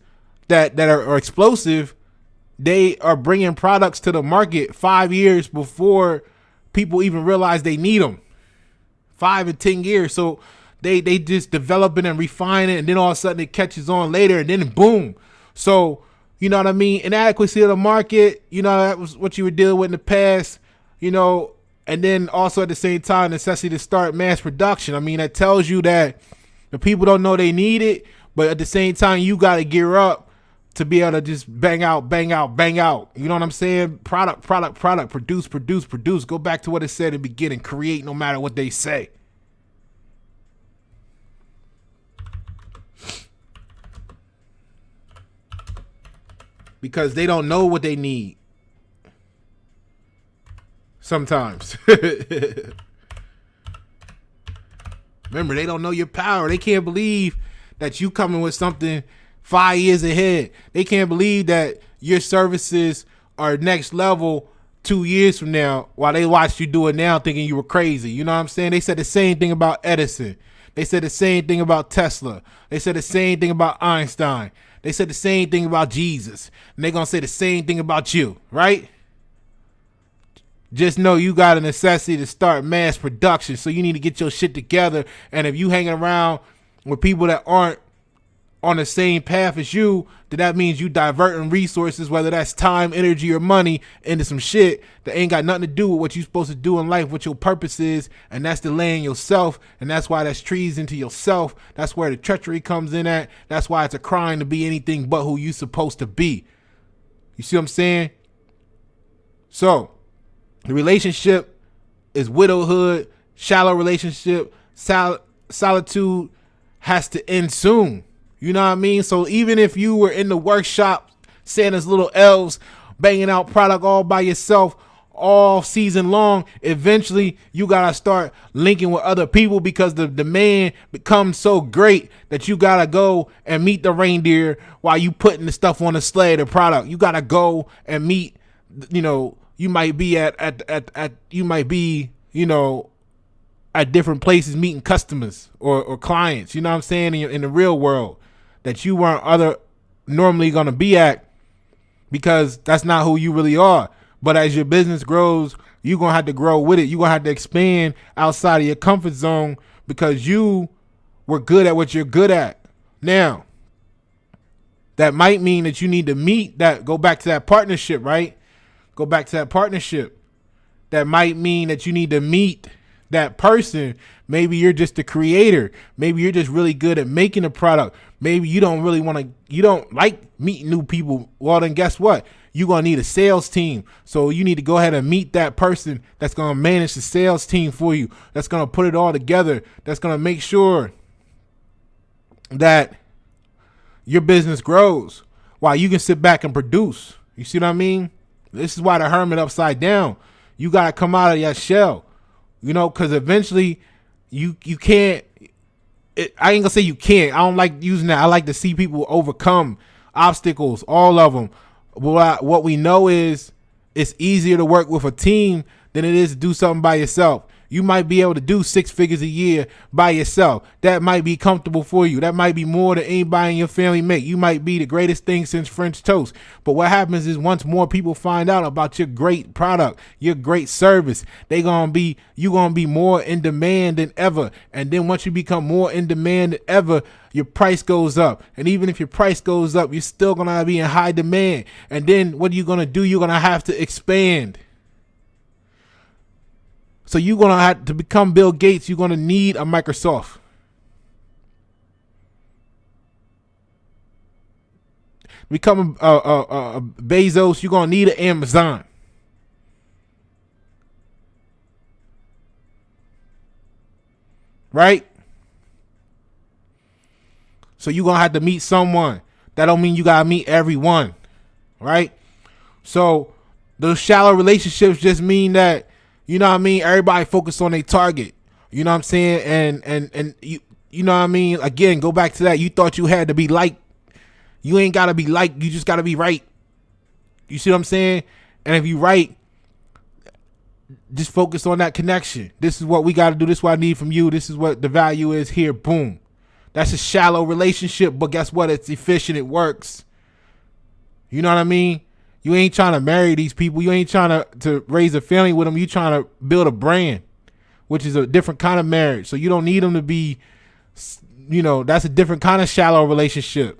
that are explosive. They are bringing products to the market 5 years before people even realize they need them. 5 and 10 years. So they just develop it and refine it, and then all of a sudden it catches on later, and then boom. So, you know what I mean? Inadequacy of the market, you know, that was what you were dealing with in the past, you know, and then also at the same time, necessity to start mass production. I mean, that tells you that the people don't know they need it, but at the same time, you got to gear up to be able to just bang out. You know what I'm saying? Product, produce. Go back to what it said in the beginning. Create no matter what they say. Because they don't know what they need. Sometimes. Remember, they don't know your power. They can't believe that you coming with something 5 years ahead. They can't believe that your services are next level 2 years from now, while they watched you do it now thinking you were crazy. You know what I'm saying? They said the same thing about Edison. They said the same thing about Tesla. They said the same thing about Einstein. They said the same thing about Jesus. And they're going to say the same thing about you, right? Just know you got a necessity to start mass production. So you need to get your shit together. And if you hanging around with people that aren't on the same path as you, then that means you diverting resources, whether that's time, energy, or money, into some shit that ain't got nothing to do with what you're supposed to do in life, what your purpose is, and that's delaying yourself. And that's why that's treason to yourself. That's where the treachery comes in at. That's why it's a crime to be anything but who you supposed to be. You see what I'm saying? So the relationship is widowhood, shallow relationship, solitude has to end soon. You know what I mean? So even if you were in the workshop, Santa's little elves, banging out product all by yourself all season long, eventually you got to start linking with other people, because the demand becomes so great that you got to go and meet the reindeer while you putting the stuff on the sleigh, the product. You got to go and meet, you know, you might be at different places meeting customers or clients, you know what I'm saying, in the real world, that you weren't normally going to be at, because that's not who you really are. But as your business grows, you're going to have to grow with it. You're going to have to expand outside of your comfort zone, because you were good at what you're good at. Now, that might mean that you need to go back to that partnership, right? Go back to that partnership. That might mean that you need to meet that person. Maybe you're just a creator. Maybe you're just really good at making a product. Maybe you don't like meeting new people. Well, then guess what? You're going to need a sales team. So you need to go ahead and meet that person that's going to manage the sales team for you. That's going to put it all together. That's going to make sure that your business grows while you can sit back and produce. You see what I mean? This is why the hermit upside down. You got to come out of your shell, you know, because eventually you can't. I ain't gonna say you can't. I don't like using that. I like to see people overcome obstacles, all of them. What we know is it's easier to work with a team than it is to do something by yourself. You might be able to do 6 figures a year by yourself. That might be comfortable for you. That might be more than anybody in your family make. You might be the greatest thing since French toast. But what happens is, once more people find out about your great product, your great service, you're gonna be more in demand than ever. And then once you become more in demand than ever, your price goes up. And even if your price goes up, you're still gonna be in high demand. And then what are you gonna do? You're gonna have to expand. So you're going to have to become Bill Gates. You're going to need a Microsoft. Become a Bezos. You're going to need an Amazon. Right? So you're going to have to meet someone. That don't mean you got to meet everyone, right? So those shallow relationships just mean that, you know what I mean, everybody focus on their target. You know what I'm saying? And you know what I mean? Again, go back to that. You thought you had to be liked. You ain't got to be liked. You just got to be right. You see what I'm saying? And if you right, just focus on that connection. This is what we got to do. This is what I need from you. This is what the value is here. Boom. That's a shallow relationship, but guess what? It's efficient. It works. You know what I mean? You ain't trying to marry these people. You ain't trying to raise a family with them. You trying to build a brand, which is a different kind of marriage. So you don't need them to be, you know, that's a different kind of shallow relationship.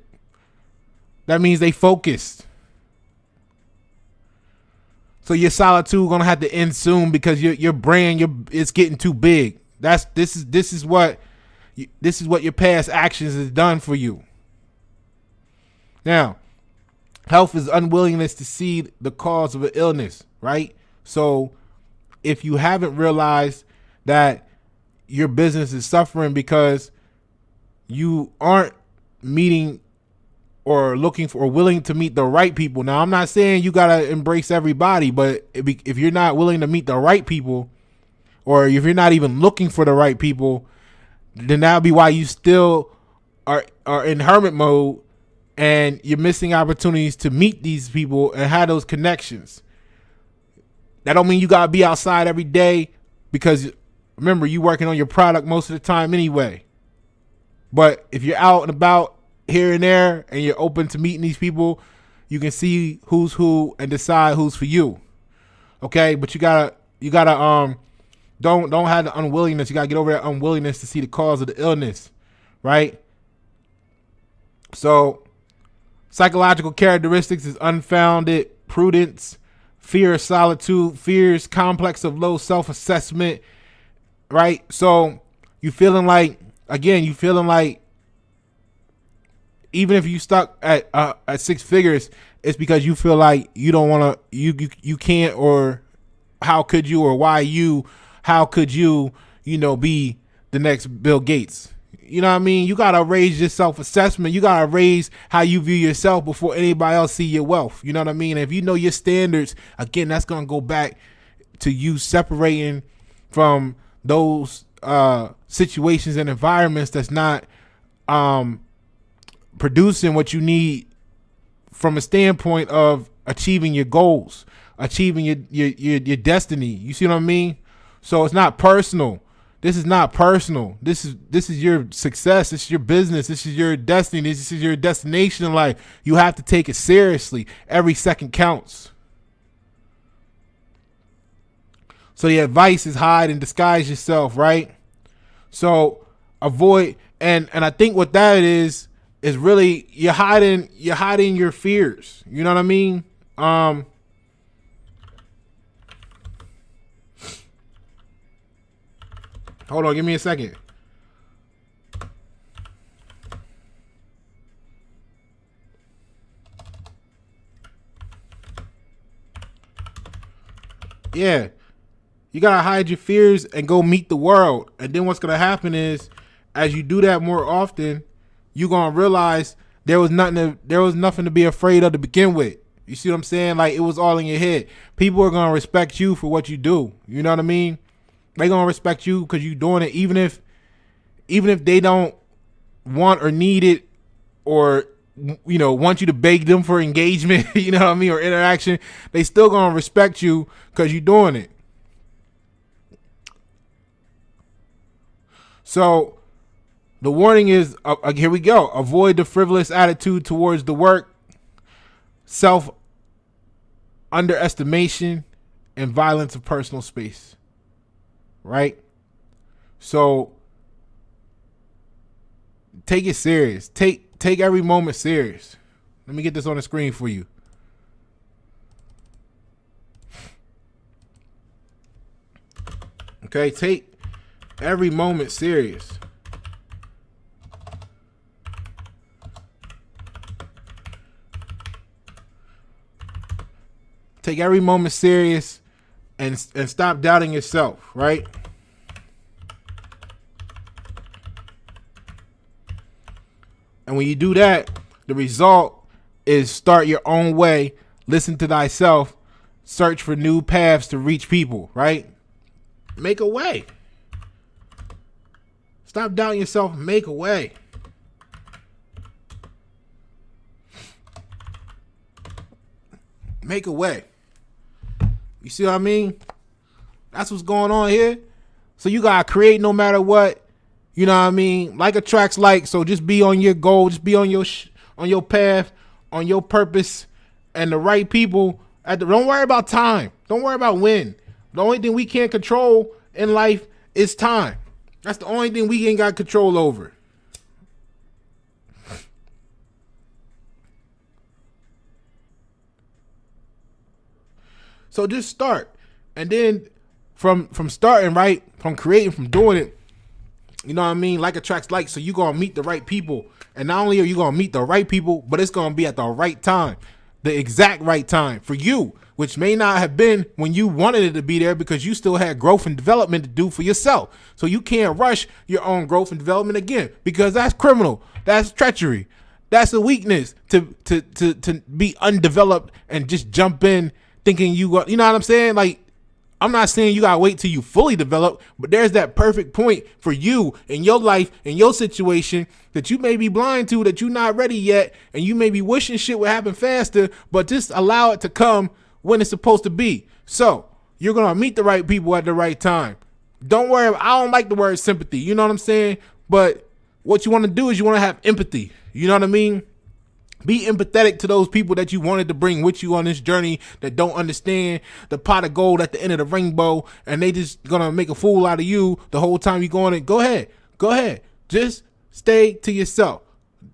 That means they focused. So your solitude gonna have to end soon because your brand, it's getting too big. This is what your past actions has done for you. Now, health is unwillingness to see the cause of an illness, right? So if you haven't realized that your business is suffering because you aren't meeting or looking for or willing to meet the right people. Now, I'm not saying you got to embrace everybody, but if you're not willing to meet the right people, or if you're not even looking for the right people, then that'll be why you still are in hermit mode and you're missing opportunities to meet these people and have those connections. That don't mean you got to be outside every day, because remember, you working on your product most of the time anyway. But if you're out and about here and there and you're open to meeting these people, you can see who's who and decide who's for you. Okay? But you gotta don't have the unwillingness. You gotta get over that unwillingness to see the cause of the illness, right? So psychological characteristics is unfounded prudence, fear of solitude, fears complex of low self-assessment, right? So you feeling like even if you stuck at 6 figures, it's because you feel like you don't want to, you can't, or how could you, or how could you be the next Bill Gates? You know what I mean? You got to raise your self-assessment. You got to raise how you view yourself before anybody else see your wealth. You know what I mean? And if you know your standards, again, that's going to go back to you separating from those situations and environments that's not producing what you need from a standpoint of achieving your goals, achieving your destiny. You see what I mean? So it's not personal. This is not personal. This is your success. This is your business. This is your destiny. This is your destination in life. You have to take it seriously. Every second counts. So the advice is hide and disguise yourself, right? So avoid, and I think what that is really you're hiding your fears. You know what I mean? Hold on, give me a second. Yeah. You got to hide your fears and go meet the world. And then what's going to happen is, as you do that more often, you're going to realize there was nothing to be afraid of to begin with. You see what I'm saying? Like, it was all in your head. People are going to respect you for what you do. You know what I mean? They're going to respect you because you're doing it, even if they don't want or need it, or want you to beg them for engagement, you know what I mean, or interaction. They still going to respect you because you're doing it. So the warning is, here we go. Avoid the frivolous attitude towards the work, self underestimation, and violence of personal space. Right? So take it serious. Take every moment serious. Let me get this on the screen for you. Okay, take every moment serious. Take every moment serious and stop doubting yourself, right? And And when you do that, the result is start your own way, listen to thyself, search for new paths to reach people, right? Make a way. Stop doubting yourself, make a way. Make a way. You see what I mean? That's what's going on here. So you gotta create no matter what. You know what I mean? Like attracts like. So just be on your goal. Just be on your path, on your purpose, and the right people. Don't worry about time. Don't worry about when. The only thing we can't control in life is time. That's the only thing we ain't got control over. So just start. And then from starting, right, from creating, from doing it, you know what I mean? Like attracts like. So you're going to meet the right people. And not only are you going to meet the right people, but it's going to be at the right time. The exact right time for you, which may not have been when you wanted it to be there because you still had growth and development to do for yourself. So you can't rush your own growth and development again because that's criminal. That's treachery. That's a weakness to be undeveloped and just jump in thinking you know what I'm saying? Like, I'm not saying you gotta wait till you fully develop, but there's that perfect point for you in your life, in your situation that you may be blind to, that you're not ready yet, and you may be wishing shit would happen faster, but just allow it to come when it's supposed to be. So you're gonna meet the right people at the right time. Don't worry. I don't like the word sympathy. You know what I'm saying? But what you want to do is you want to have empathy. You know what I mean? Be empathetic to those people that you wanted to bring with you on this journey that don't understand the pot of gold at the end of the rainbow, and they just gonna make a fool out of you the whole time you go on it. Go ahead. Just stay to yourself.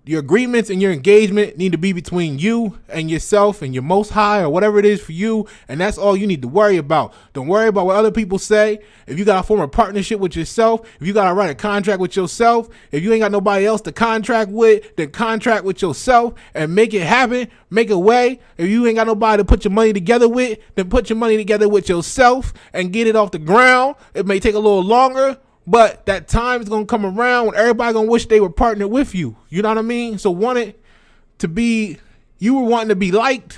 Your agreements and your engagement need to be between you and yourself and your most high or whatever it is for you. And that's all you need to worry about. Don't worry about what other people say. If you got to form a partnership with yourself, if you got to write a contract with yourself, if you ain't got nobody else to contract with, then contract with yourself and make it happen. Make a way. If you ain't got nobody to put your money together with, then put your money together with yourself and get it off the ground. It may take a little longer, but that time is going to come around when everybody going to wish they were partnered with you. You know what I mean? So you were wanting to be liked,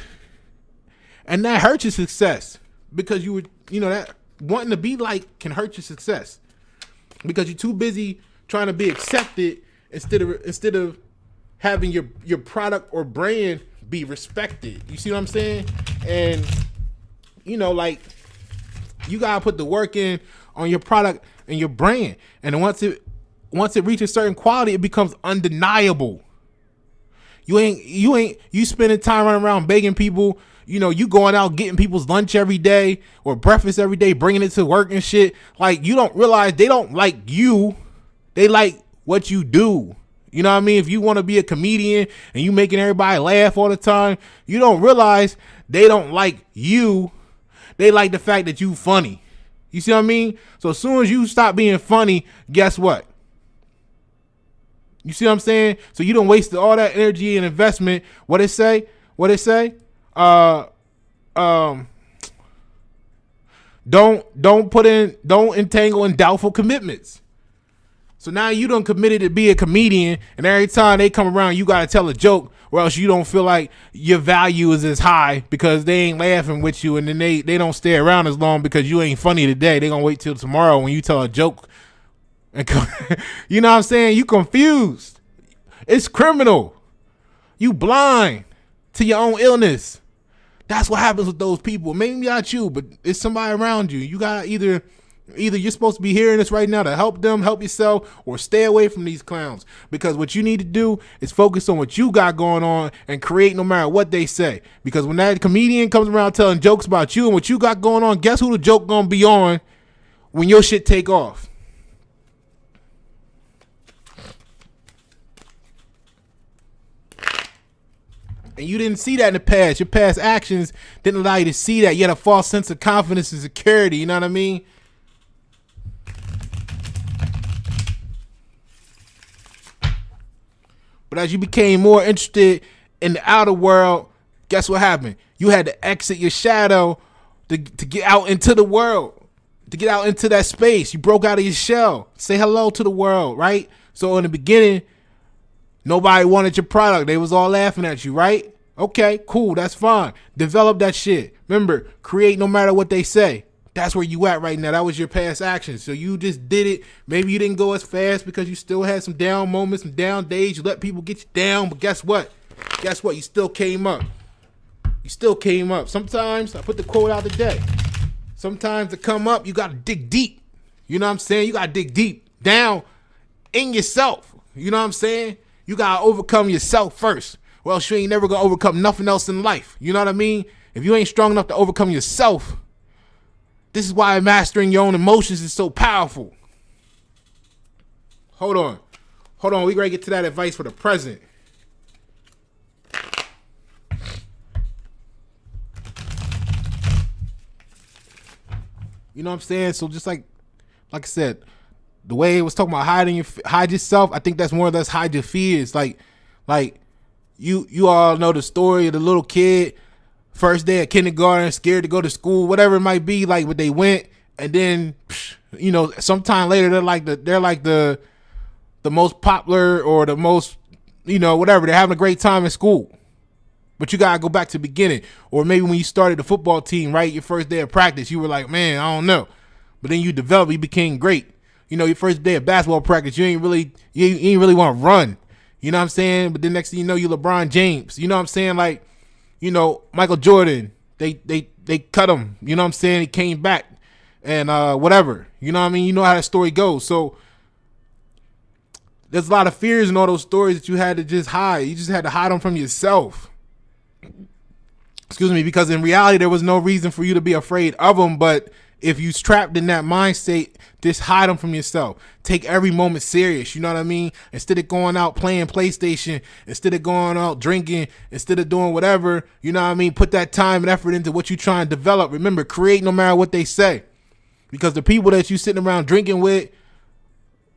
and that hurt your success because you were, that wanting to be liked can hurt your success because you're too busy trying to be accepted instead of having your product or brand be respected. You see what I'm saying? And, like, you got to put the work in on your product and your brand. And once it reaches a certain quality, it becomes undeniable. You spending time running around begging people, you going out getting people's lunch every day or breakfast every day, bringing it to work and shit. Like, you don't realize they don't like you. They like what you do. You know what I mean? If you want to be a comedian and you making everybody laugh all the time, you don't realize they don't like you. They like the fact that you funny. You see what I mean? So as soon as you stop being funny, guess what? You see what I'm saying? So you don't waste all that energy and investment. What it say? Don't entangle in doubtful commitments. So now you done committed to be a comedian, and every time they come around, you gotta tell a joke, or else you don't feel like your value is as high because they ain't laughing with you, and then they don't stay around as long because you ain't funny today. They gonna wait till tomorrow when you tell a joke. And you know what I'm saying? You confused. It's criminal. You blind to your own illness. That's what happens with those people. Maybe not you, but it's somebody around you. You gotta either you're supposed to be hearing this right now to help them, help yourself, or stay away from these clowns. Because what you need to do is focus on what you got going on and create no matter what they say. Because when that comedian comes around telling jokes about you and what you got going on, guess who the joke gonna be on when your shit take off? And you didn't see that in the past. Your past actions didn't allow you to see that. You had a false sense of confidence and security. You know what I mean? But as you became more interested in the outer world, guess what happened? You had to exit your shadow to get out into the world, to get out into that space. You broke out of your shell. Say hello to the world, right? So in the beginning, Nobody wanted your product. They was all laughing at you, right? Okay, cool. That's fine. Develop that shit. Remember, create no matter what they say. That's where you at right now. That was your past actions. So you just did it. Maybe you didn't go as fast because you still had some down moments, some down days. You let people get you down, but guess what? Guess what? You still came up. You still came up. Sometimes, I put the quote out today. Sometimes to come up, you got to dig deep. You know what I'm saying? You got to dig deep down in yourself. You know what I'm saying? You got to overcome yourself first. Or else you ain't never going to overcome nothing else in life. You know what I mean? If you ain't strong enough to overcome yourself, this is why mastering your own emotions is so powerful. Hold on. Hold on. We got to get to that advice for the present. You know what I'm saying? So just like I said, the way it was talking about hide yourself, I think that's more or less hide your fears. Like you all know the story of the little kid, first day of kindergarten, scared to go to school, whatever it might be, like, but they went, and then, you know, sometime later they're like the most popular or the most, you know, whatever. They're having a great time in school. But you gotta go back to the beginning. Or maybe when you started the football team, right? Your first day of practice, you were like, man, I don't know. But then you developed, you became great. You know, your first day of basketball practice, you ain't really want to run. You know what I'm saying? But the next thing you know, you LeBron James. You know what I'm saying? Like, you know, Michael Jordan, they cut him. You know what I'm saying? He came back and whatever. You know what I mean? You know how that story goes. So there's a lot of fears in all those stories that you had to just hide. You just had to hide them from yourself. Excuse me, because in reality, there was no reason for you to be afraid of them. But if you trapped in that mind state, just hide them from yourself. Take every moment serious. You know what I mean? Instead of going out playing PlayStation, instead of going out drinking, instead of doing whatever, you know what I mean? Put that time and effort into what you trying to develop. Remember, create no matter what they say. Because the people that you sitting around drinking with,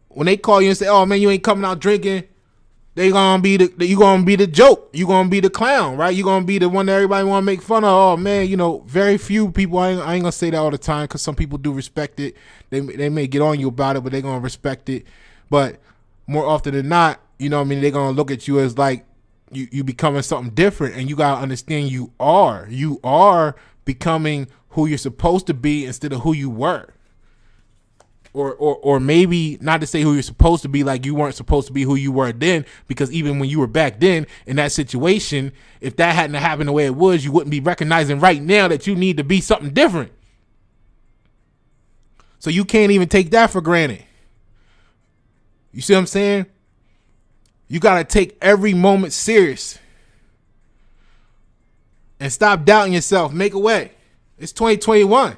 when they call you and say, oh man, you ain't coming out drinking, you gonna be the joke. You gonna be the clown, right? You gonna be the one that everybody want to make fun of. Oh man, you know, very few people. I ain't gonna say that all the time because some people do respect it. They may get on you about it, but they gonna respect it. But more often than not, you know what I mean, they gonna look at you as like you becoming something different, and you gotta understand you are becoming who you're supposed to be instead of who you were. Or maybe not to say who you're supposed to be, like you weren't supposed to be who you were then, because even when you were back then in that situation, if that hadn't happened the way it was, you wouldn't be recognizing right now that you need to be something different. So you can't even take that for granted. You see what I'm saying? You got to take every moment serious and stop doubting yourself. Make a way. It's 2021.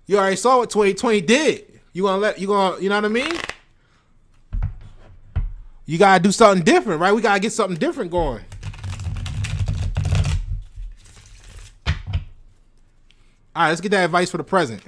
You already saw what 2020 did. You know what I mean? You gotta do something different, right? We gotta get something different going. All right, let's get that advice for the present.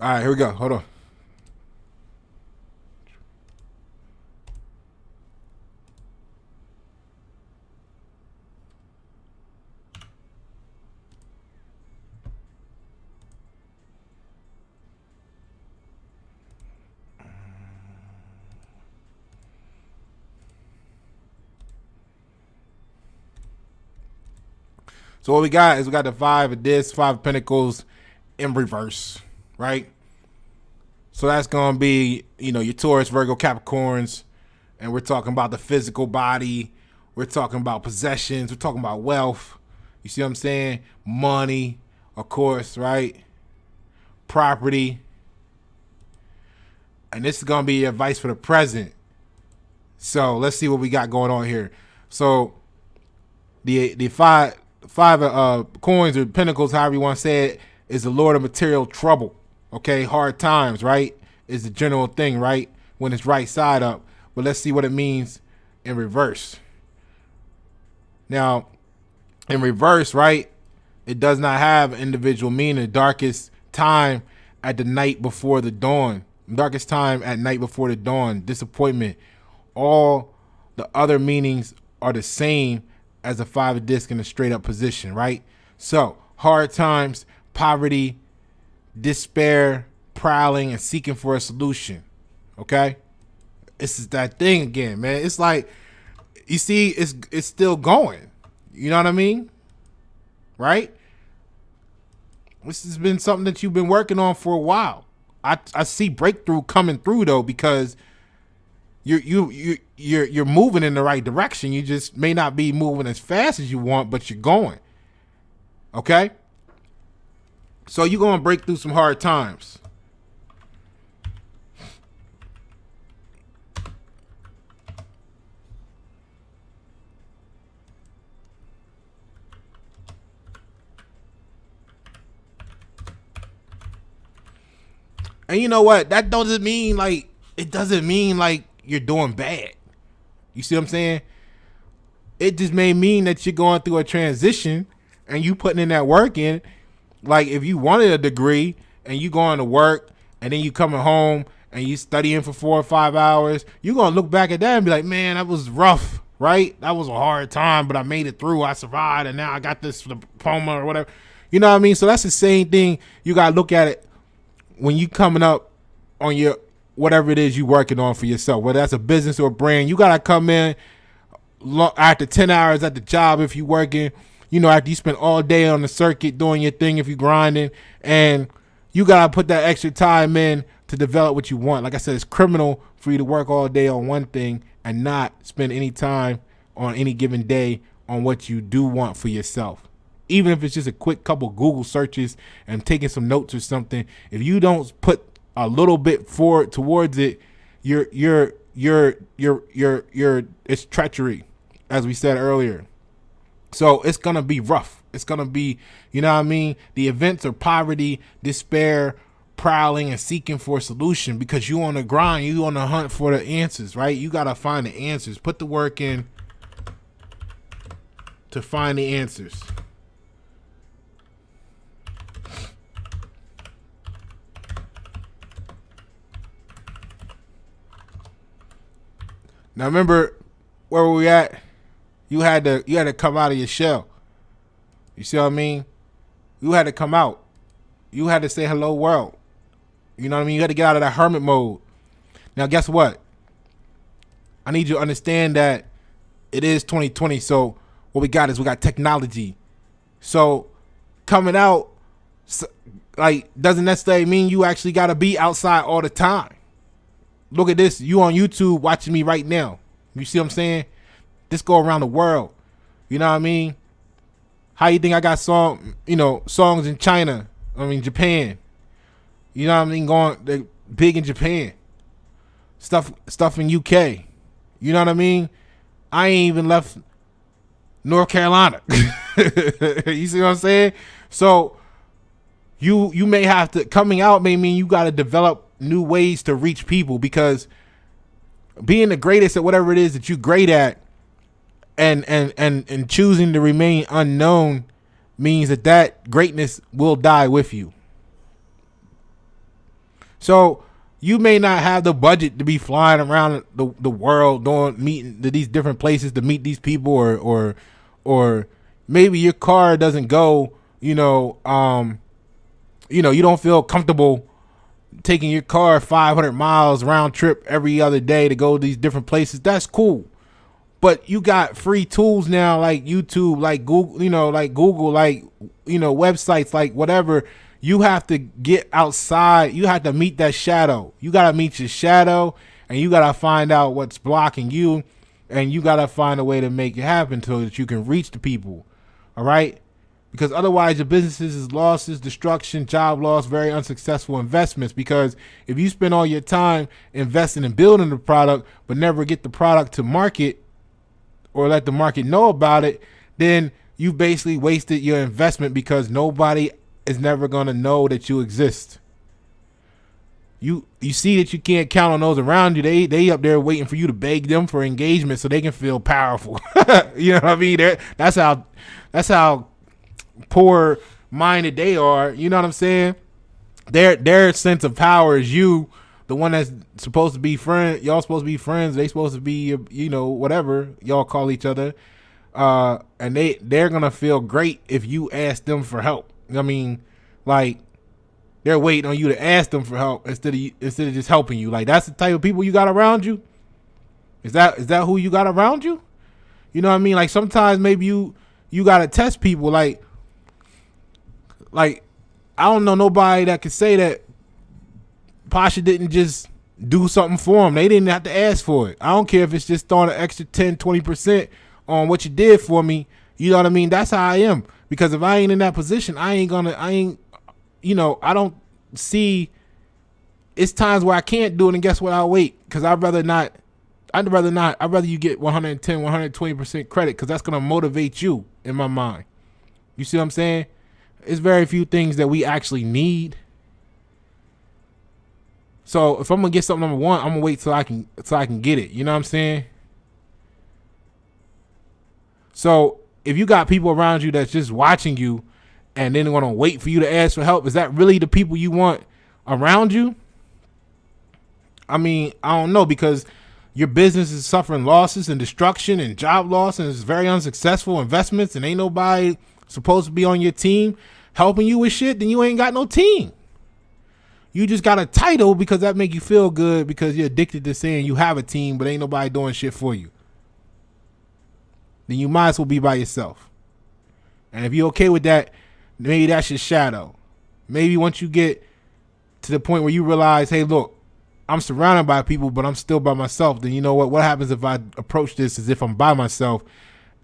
All right, here we go. Hold on. So what we got is we got the five of pentacles in reverse, right? So that's going to be, you know, your Taurus, Virgo, Capricorns. And we're talking about the physical body. We're talking about possessions. We're talking about wealth. You see what I'm saying? Money, of course, right? Property. And this is going to be advice for the present. So let's see what we got going on here. So the five coins or pentacles, however you want to say it, is the Lord of material trouble. Okay, hard times, right? Is the general thing, right? When it's right side up. But let's see what it means in reverse. Now, in reverse, right? It does not have individual meaning. The darkest time at the night before the dawn. Darkest time at night before the dawn. Disappointment. All the other meanings are the same as a 5 of disc in a straight up position, right? So, hard times, poverty, despair, prowling, and seeking for a solution. Okay? This is that thing again, man. It's like, you see, it's still going. You know what I mean? Right? This has been something that you've been working on for a while. I see breakthrough coming through though, because you're moving in the right direction. You just may not be moving as fast as you want, but you're going. Okay? So you're going to break through some hard times. And you know what? That doesn't mean like, it doesn't mean like you're doing bad. You see what I'm saying? It just may mean that you're going through a transition and you putting in that work in. Like if you wanted a degree and you going to work and then you coming home and you studying for 4 or 5 hours, you're going to look back at that and be like, man, that was rough, right? That was a hard time, but I made it through. I survived and now I got this diploma or whatever. You know what I mean? So that's the same thing. You got to look at it when you coming up on your whatever it is you working on for yourself, whether that's a business or a brand. You got to come in after 10 hours at the job if you working, you know, after you spend all day on the circuit doing your thing if you grinding, and you got to put that extra time in to develop what you want. Like I said, it's criminal for you to work all day on one thing and not spend any time on any given day on what you do want for yourself. Even if it's just a quick couple Google searches and taking some notes or something, if you don't put a little bit forward towards it, it's treachery, as we said earlier. So it's going to be rough. It's going to be, you know what I mean? The events are poverty, despair, prowling, and seeking for a solution, because you on the grind, you on the hunt for the answers, right? You got to find the answers. Put the work in to find the answers. Now remember where were we at? You had to come out of your shell. You see what I mean? You had to come out. You had to say hello world. You know what I mean? You had to get out of that hermit mode. Now guess what? I need you to understand that it is 2020. So what we got technology. So coming out, like, doesn't necessarily mean you actually got to be outside all the time. Look at this. You on YouTube watching me right now. You see what I'm saying? This go around the world. You know what I mean? How you think I got songs in China? I mean, Japan. You know what I mean? They're big in Japan. Stuff in UK. You know what I mean? I ain't even left North Carolina. You see what I'm saying? So you may have to, coming out may mean you got to develop new ways to reach people, because being the greatest at whatever it is that you're great at and choosing to remain unknown means that greatness will die with you. So you may not have the budget to be flying around the world meeting to these different places to meet these people, or maybe your car doesn't go, you don't feel comfortable taking your car 500 miles round trip every other day to go to these different places. That's cool. But you got free tools now, like YouTube, like Google, websites, like whatever. You have to get outside. You have to meet that shadow. You got to meet your shadow, and you got to find out what's blocking you, and you got to find a way to make it happen so that you can reach the people. All right. because otherwise your businesses is losses, destruction, job loss, very unsuccessful investments. Because if you spend all your time investing in building the product but never get the product to market or let the market know about it, then you basically wasted your investment, because nobody is never going to know that you exist. You see that you can't count on those around you. They up there waiting for you to beg them for engagement so they can feel powerful. You know what I mean? That's how poor minded they are. You know what I'm saying? Their sense of power is you, the one that's supposed to be friend. Y'all supposed to be friends. They supposed to be, you know, whatever y'all call each other. And they're gonna feel great if you ask them for help. I mean, like, they're waiting on you to ask them for help instead of just helping you. Like, that's the type of people you got around you. Is that who you got around you? You know what I mean? Like, sometimes maybe you gotta test people. Like I don't know nobody that could say that Pasha didn't just do something for them. They didn't have to ask for it. I don't care if it's just throwing an extra 10, 20% on what you did for me. You know what I mean? That's how I am. Because if I ain't in that position, I don't see, it's times where I can't do it, and guess what? I'll wait, because I'd rather you get 110, 120% credit, because that's going to motivate you in my mind. You see what I'm saying? It's very few things that we actually need. So if I'm going to get something number one, I'm going to wait till I can get it. You know what I'm saying? So if you got people around you that's just watching you and then going to wait for you to ask for help, is that really the people you want around you? I mean, I don't know, because your business is suffering losses and destruction and job loss, and it's very unsuccessful investments, and ain't nobody supposed to be on your team helping you with shit. Then you ain't got no team. You just got a title because that make you feel good, because you're addicted to saying you have a team, but ain't nobody doing shit for you. Then you might as well be by yourself. And if you're okay with that, maybe that's your shadow. Maybe once you get to the point where you realize, hey, look, I'm surrounded by people, but I'm still by myself, then you know what? What happens if I approach this as if I'm by myself?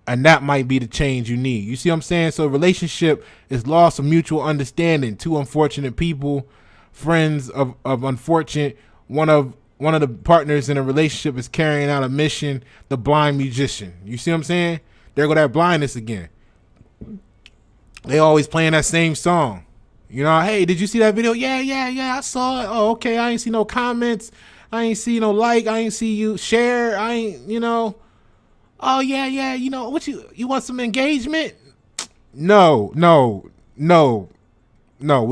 And that might be the change you need. You see what I'm saying? So a relationship is loss of mutual understanding. Two unfortunate people, friends of unfortunate. One of the partners in a relationship is carrying out a mission, the blind musician. You see what I'm saying? There go that blindness again. They always playing that same song. You know, hey, did you see that video? Yeah, I saw it. Oh, okay, I ain't see no comments. I ain't see no like. I ain't see you share. I ain't, you know. Oh, yeah, you know, what you want some engagement? No. We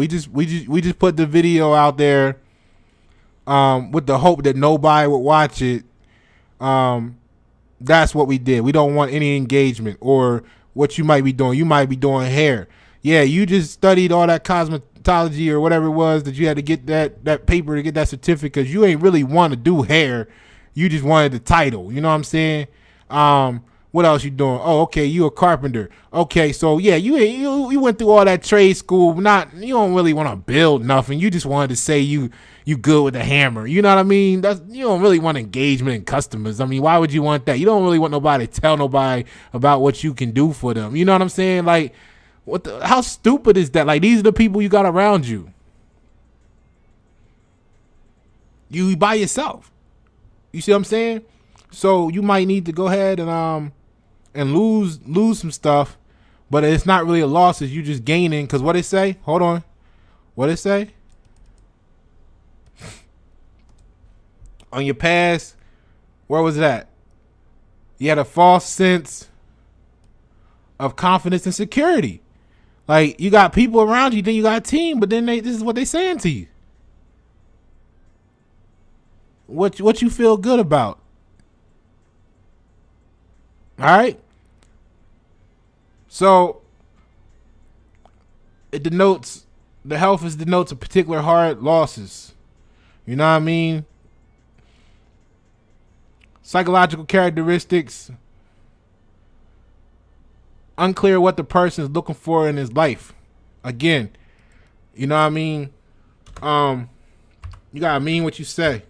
just put the video out there with the hope that nobody would watch it. That's what we did. We don't want any engagement. Or what you might be doing. You might be doing hair. Yeah, you just studied all that cosmetology or whatever it was that you had to get that paper to get that certificate. You ain't really want to do hair. You just wanted the title. You know what I'm saying? What else you doing? Oh, okay, you a carpenter. Okay, so yeah, you went through all that trade school. You don't really want to build nothing. You just wanted to say you good with a hammer. You know what I mean? You don't really want engagement and customers. I mean, why would you want that? You don't really want nobody to tell nobody about what you can do for them. You know what I'm saying? Like, how stupid is that? Like, these are the people you got around you. You by yourself. You see what I'm saying? So you might need to go ahead and lose some stuff, but it's not really a loss. It's you just gaining. Because what it say? Hold on. What it say? On your past, where was that? You had a false sense of confidence and security. Like, you got people around you, then you got a team, but then this is what they saying to you. What you feel good about? All right. So it denotes, the health denotes a particular hard losses. You know what I mean? Psychological characteristics. Unclear what the person is looking for in his life. Again, you know what I mean? You gotta mean what you say.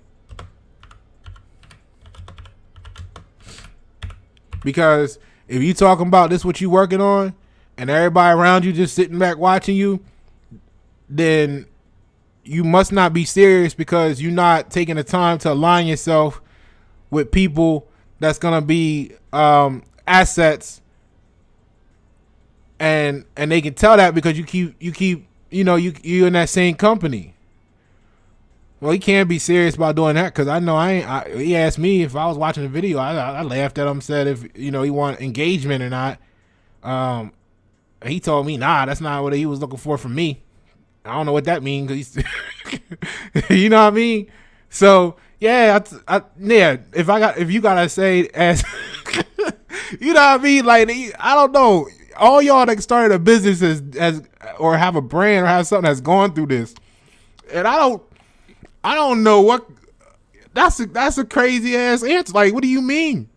Because if you talking about this, what you working on, and everybody around you just sitting back watching you, then you must not be serious, because you're not taking the time to align yourself with people that's gonna be assets, and they can tell that because you keep you in that same company. Well, he can't be serious about doing that, because I know he asked me if I was watching the video. I laughed at him, said if he want engagement or not. He told me, nah, that's not what he was looking for from me. I don't know what that means, because you know what I mean. So yeah, if you gotta say as you know what I mean, like I don't know, all y'all that started a business as or have a brand or have something that's going through this, and I don't know what. That's a crazy ass answer. Like, what do you mean?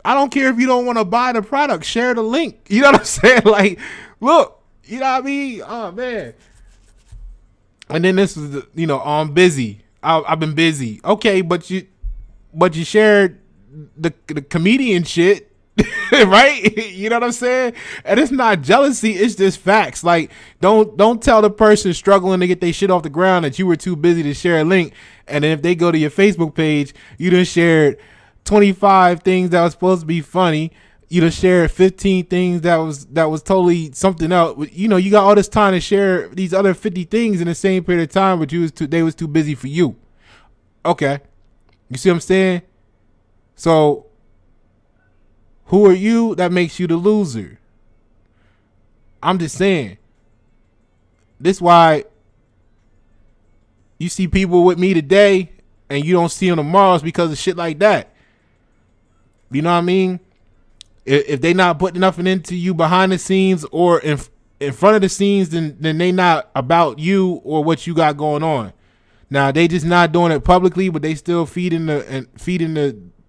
I don't care if you don't want to buy the product. Share the link. You know what I'm saying? Like, look, you know what I mean? Oh man. And then this is I'm busy. I've been busy. Okay, but you shared the comedian shit, right? You know what I'm saying? And it's not jealousy, it's just facts. Like, don't tell the person struggling to get their shit off the ground that you were too busy to share a link. And then if they go to your Facebook page, you done shared 25 things that was supposed to be funny. You done shared 15 things that was totally something else. You got all this time to share these other 50 things in the same period of time, but they was too busy for you. Okay. You see what I'm saying? So who are you that makes you the loser? I'm just saying. This is why you see people with me today and you don't see them tomorrow, is because of shit like that. You know what I mean? If they not putting nothing into you behind the scenes or in front of the scenes, then they not about you or what you got going on. Now they just not doing it publicly, but they still feeding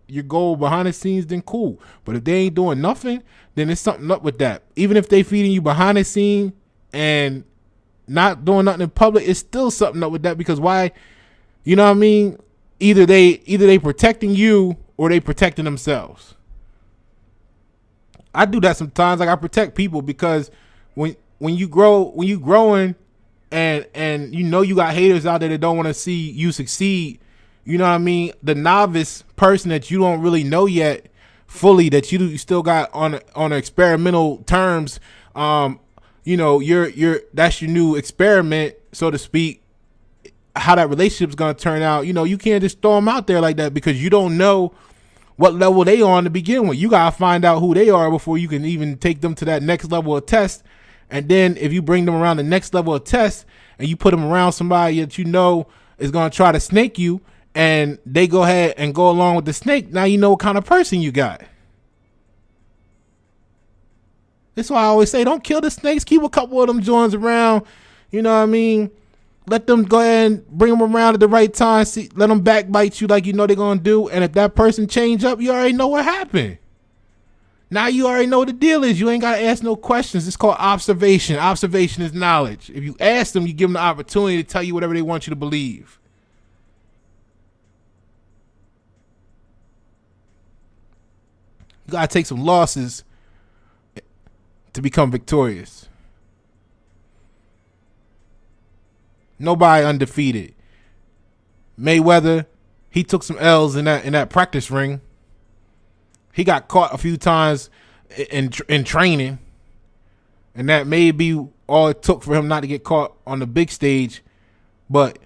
your goal behind the scenes. Then cool. But if they ain't doing nothing, then there's something up with that. Even if they feeding you behind the scene and not doing nothing in public, it's still something up with that, because why? You know what I mean? Either they protecting you or they protecting themselves. I do that sometimes. Like, I protect people, because when you growing and you got haters out there that don't want to see you succeed, you know what I mean? The novice person that you don't really know yet fully, that you still got on experimental terms, you're that's your new experiment, so to speak. How that relationship's gonna turn out, you can't just throw them out there like that, because you don't know what level they on to begin with. You gotta find out who they are before you can even take them to that next level of test. And then if you bring them around the next level of test and you put them around somebody that is gonna try to snake you, and they go ahead and go along with the snake, now you know what kind of person you got. That's why I always say, don't kill the snakes. Keep a couple of them joints around. You know what I mean? Let them go ahead and bring them around at the right time. Let them backbite you like they're going to do. And if that person change up, you already know what happened. Now you already know what the deal is. You ain't got to ask no questions. It's called observation. Observation is knowledge. If you ask them, you give them the opportunity to tell you whatever they want you to believe. You got to take some losses to become victorious. Nobody undefeated. Mayweather, he took some L's in that practice ring. He got caught a few times in training, and that may be all it took for him not to get caught on the big stage. But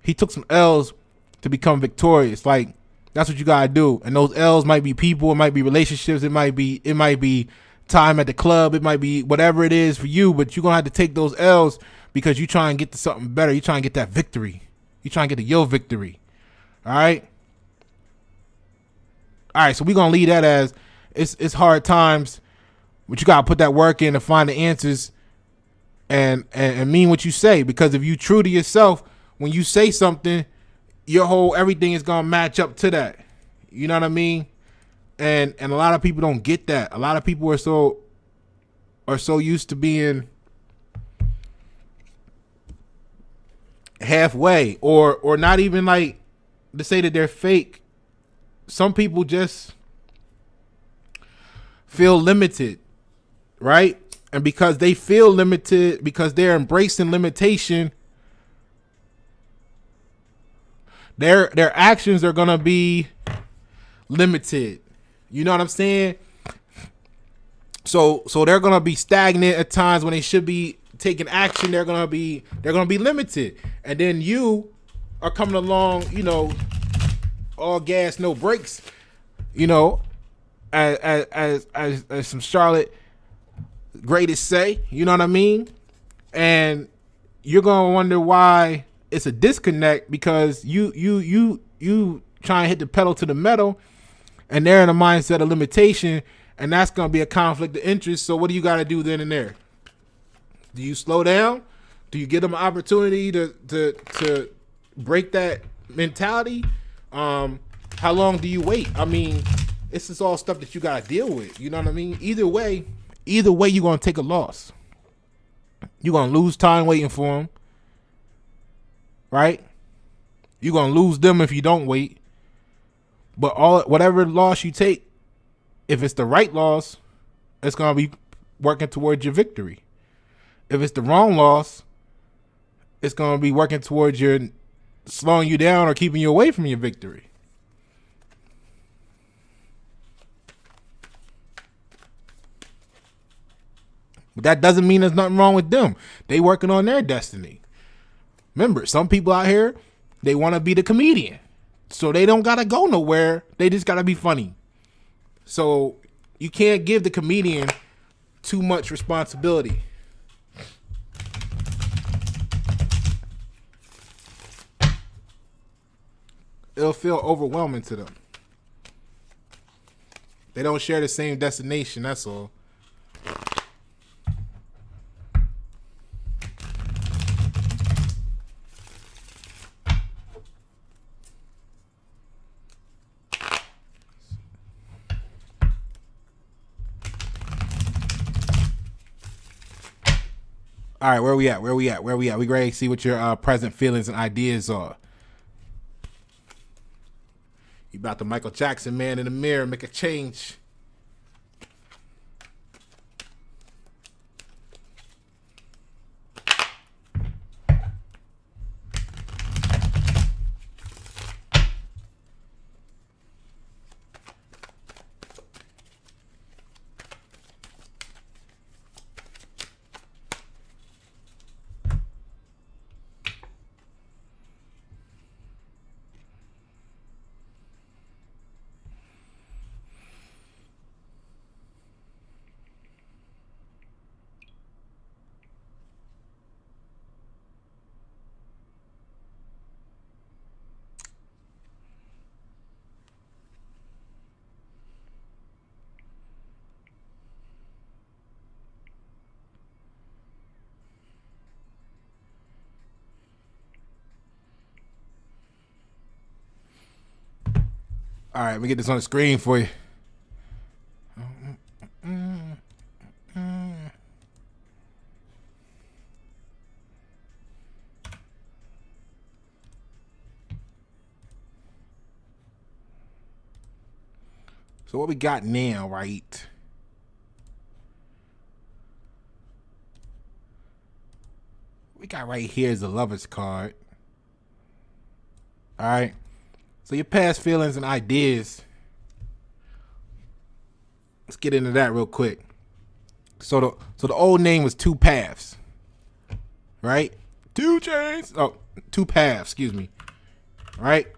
he took some L's to become victorious. Like, that's what you gotta do. And those L's might be people, it might be relationships, it might be time at the club, it might be whatever it is for you. But you're gonna have to take those L's, because you try and get to something better. You try and get that victory. You try and get to your victory. All right. So we're gonna leave that as it's hard times, but you gotta put that work in to find the answers and mean what you say. Because if you true to yourself, when you say something, everything is gonna match up to that. You know what I mean? And a lot of people don't get that. A lot of people are so used to being halfway or not even, like, to say that they're fake. Some people just feel limited, right? And because they feel limited, because they're embracing limitation, their actions are gonna be limited. You know what I'm saying? So they're gonna be stagnant at times when they should be taking action. They're gonna be limited. And then you are coming along, you know, all gas, no brakes, you know, as some Charlotte greatest say, you know what I mean? And you're gonna wonder why it's a disconnect, because you try and hit the pedal to the metal, and they're in a mindset of limitation, and that's gonna be a conflict of interest. So what do you got to do then and there? Do you slow down? Do you give them an opportunity to break that mentality? How long do you wait? I mean, this is all stuff that you got to deal with. You know what I mean? Either way, you're going to take a loss. You're going to lose time waiting for them, right? You're going to lose them if you don't wait. But whatever loss you take, if it's the right loss, it's going to be working towards your victory. If it's the wrong loss, it's going to be working towards your slowing you down or keeping you away from your victory. But that doesn't mean there's nothing wrong with them. They working on their destiny. Remember, some people out here, they want to be the comedian. So they don't got to go nowhere. They just got to be funny. So you can't give the comedian too much responsibility. It'll feel overwhelming to them. They don't share the same destination, that's all. All right, where we at? We ready to see what your present feelings and ideas are. You about the Michael Jackson man in the mirror, make a change. All right, let me get this on the screen for you. So what we got now, right? We got right here is the Lover's card. All right. So your past feelings and ideas. Let's get into that real quick. So the old name was Two Paths, right? Two Chains. Oh, Two Paths. Excuse me. Right.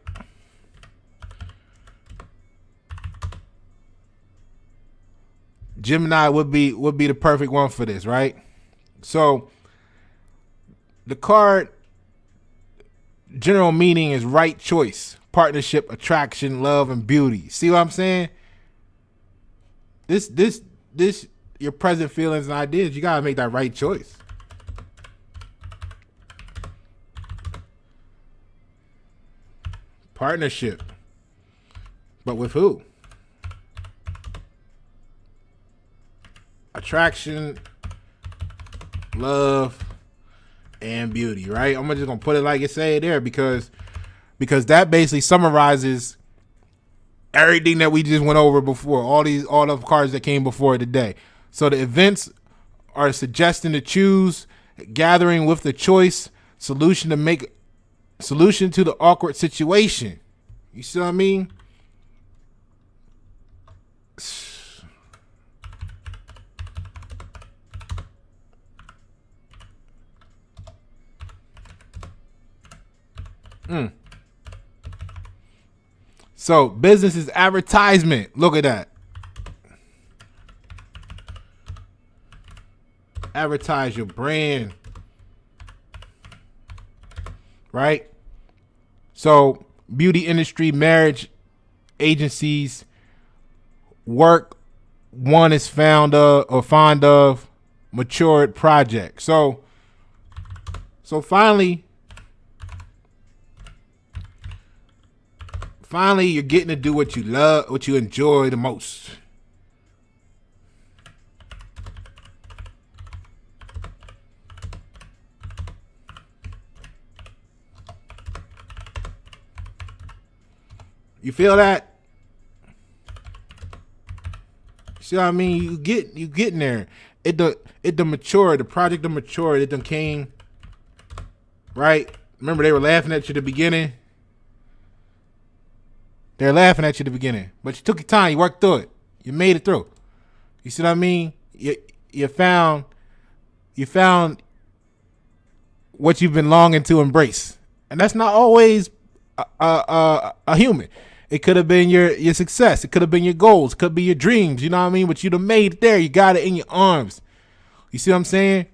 Gemini would be the perfect one for this, right? So the card general meaning is right choice. Partnership, attraction, love, and beauty. See what I'm saying? This your present feelings and ideas, you gotta make that right choice. Partnership. But with who? Attraction, love, and beauty, right? I'm just gonna put it like it say there because that basically summarizes everything that we just went over before, all the cards that came before today. So the events are suggesting to choose, gathering with the choice, solution to the awkward situation. You see what I mean? So business is advertisement. Look at that. Advertise your brand. Right? So beauty industry, marriage agencies, work one is fond of, matured project. So finally you're getting to do what you love, what you enjoy the most. You feel that? See what I mean? You getting there. It done matured. The project done matured. It done came. Right? Remember they were laughing at you at the beginning? They're laughing at you at the beginning. But you took your time. You worked through it. You made it through. You see what I mean? You found what you've been longing to embrace. And that's not always a human. It could have been your success. It could have been your goals. It could be your dreams. You know what I mean? But you'd have made it there. You got it in your arms. You see what I'm saying?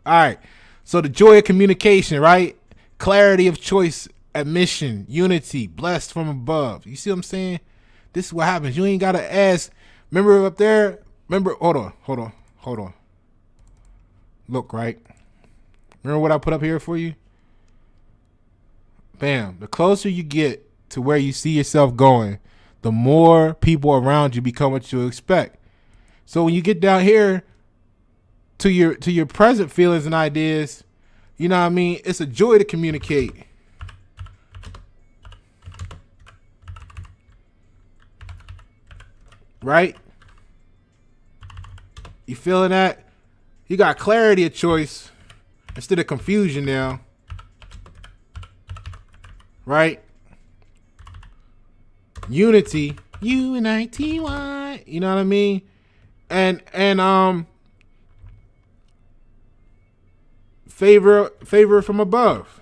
All right. So the joy of communication, right? Clarity of choice, admission, unity, blessed from above. You see what I'm saying? This is what happens. You ain't got to ask. Remember up there? Remember? Hold on. Look, right? Remember what I put up here for you? Bam. The closer you get to where you see yourself going, the more people around you become what you expect. So when you get down here to your present feelings and ideas, you know what I mean? It's a joy to communicate. Right? You feeling that? You got clarity of choice instead of confusion now. Right? Unity. U-N-I-T-Y. You know what I mean? And favor from above.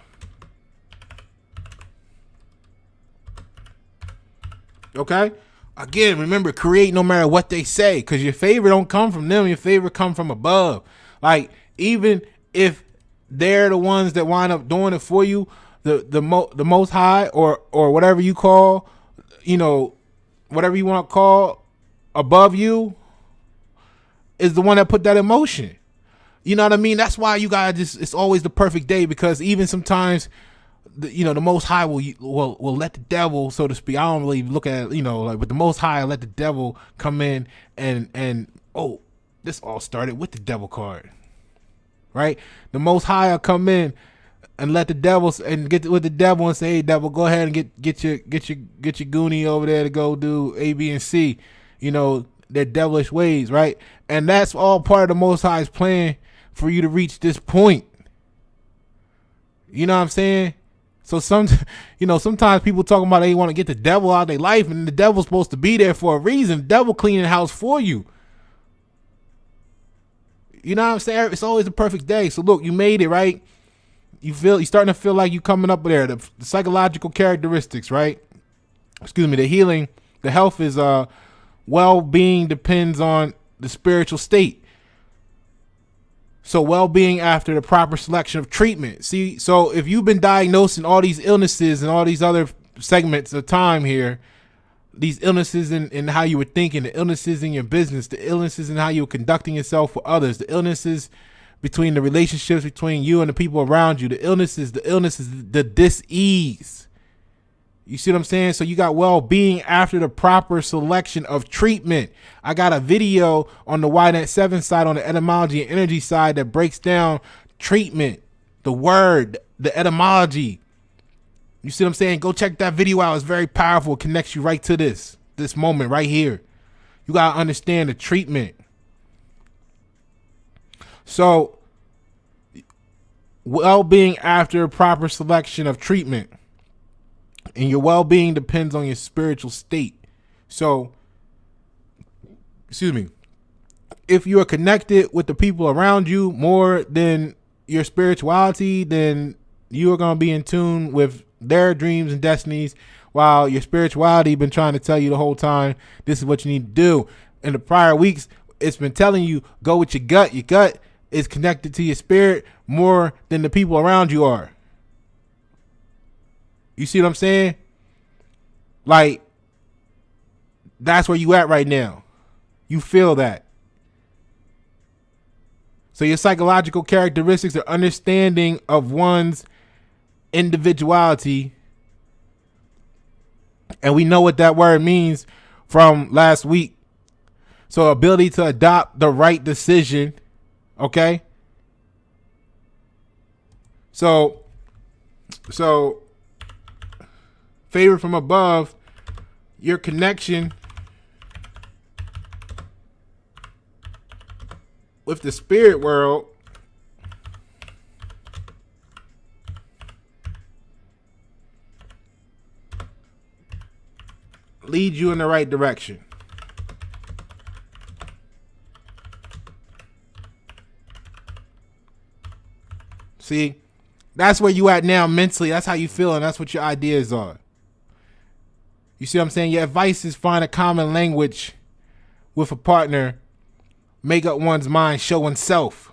Okay? Again, remember, create no matter what they say, because your favor don't come from them. Your favor come from above. Like, even if they're the ones that wind up doing it for you, the most high or whatever you call, you know, whatever you want to call above you is the one that put that in motion. You know what I mean? That's why you gotta it's always the perfect day, because even sometimes the most high will let the devil, so to speak. I don't really look at it, but the most high will let the devil come in and this all started with the devil card. Right? The most high will come in and let the devil and get with the devil and say, "Hey, devil, go ahead and get your goonie over there to go do A, B, and C." Their devilish ways, right? And that's all part of the Most High's plan for you to reach this point. You know what I'm saying? So sometimes people talking about they want to get the devil out of their life, and the devil's supposed to be there for a reason. The devil cleaning the house for you. You know what I'm saying? It's always the perfect day. So look, you made it, right? You're starting to feel like you coming up there. The psychological characteristics, right? Excuse me. The healing, the health is well-being depends on the spiritual state. So well-being after the proper selection of treatment. See, so if you've been diagnosing all these illnesses and all these other segments of time here, these illnesses in how you were thinking, the illnesses in your business, the illnesses in how you were conducting yourself with others, the illnesses between the relationships between you and the people around you, the illnesses, the dis-ease. You see what I'm saying? So you got well-being after the proper selection of treatment. I got a video on the Y-Net7 side, on the etymology and energy side, that breaks down treatment, the word, the etymology. You see what I'm saying? Go check that video out. It's very powerful. It connects you right to this moment right here. You got to understand the treatment. So, well-being after proper selection of treatment. And your well-being depends on your spiritual state. So, excuse me, if you are connected with the people around you more than your spirituality, then you are going to be in tune with their dreams and destinies, while your spirituality been trying to tell you the whole time, this is what you need to do. In the prior weeks, it's been telling you, go with your gut. Your gut is connected to your spirit more than the people around you are. You see what I'm saying? Like, that's where you at right now. You feel that. So your psychological characteristics are understanding of one's individuality. And we know what that word means from last week. So ability to adopt the right decision. Okay. So favor from above, your connection with the spirit world leads you in the right direction. See, that's where you at now mentally. That's how you feel, and that's what your ideas are. You see what I'm saying? Your advice is find a common language with a partner, make up one's mind, show oneself.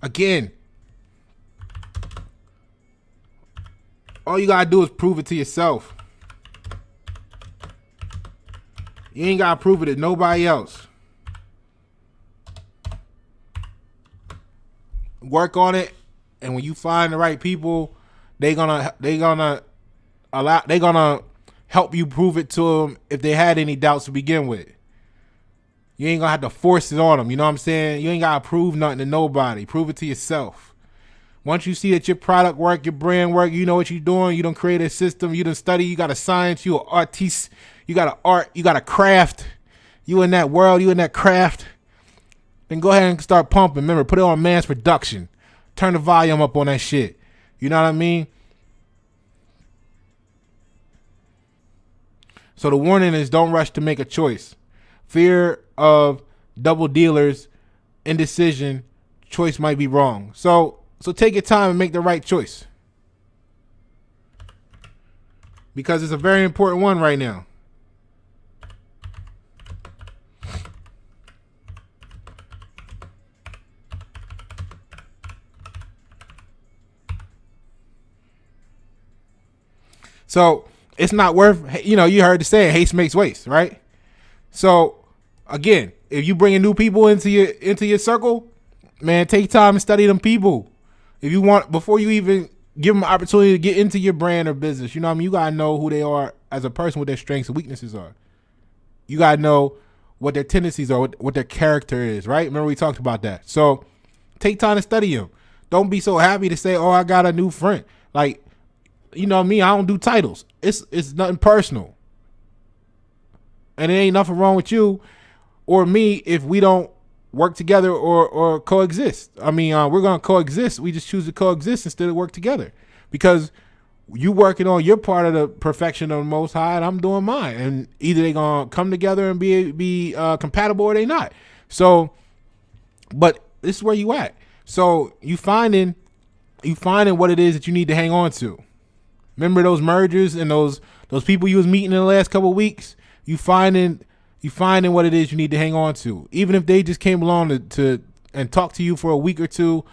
Again, all you gotta do is prove it to yourself. You ain't gotta prove it to nobody else. Work on it, and when you find the right people, they gonna help you prove it to them if they had any doubts to begin with. You ain't gonna have to force it on them. You know what I'm saying? You ain't gotta prove nothing to nobody. Prove it to yourself. Once you see that your product work, your brand work, you know what you're doing. You done create a system. You done study. You got a science. You an artiste. You got an art. You got a craft. You in that world. You in that craft. Then go ahead and start pumping. Remember, put it on mass production. Turn the volume up on that shit. You know what I mean? So the warning is don't rush to make a choice. Fear of double dealers, indecision, choice might be wrong. So take your time and make the right choice. Because it's a very important one right now. So it's not worth, you heard the saying, haste makes waste, right? So again, if you bring new people into your circle, man, take time and study them people. If you want, before you even give them an opportunity to get into your brand or business, you know what I mean? You got to know who they are as a person, what their strengths and weaknesses are. You got to know what their tendencies are, what their character is, right? Remember we talked about that. So take time to study them. Don't be so happy to say, oh, I got a new friend. Like, you know me, I don't do titles. It's nothing personal. And it ain't nothing wrong with you or me if we don't work together or coexist. I mean, we're going to coexist. We just choose to coexist instead of work together. Because you working on your part of the perfection of the Most High and I'm doing mine. And either they going to come together and be compatible or they not. So, but this is where you at. So you finding what it is that you need to hang on to. Remember those mergers and those people you was meeting in the last couple of weeks? You finding what it is you need to hang on to. Even if they just came along to and talked to you for a week or two,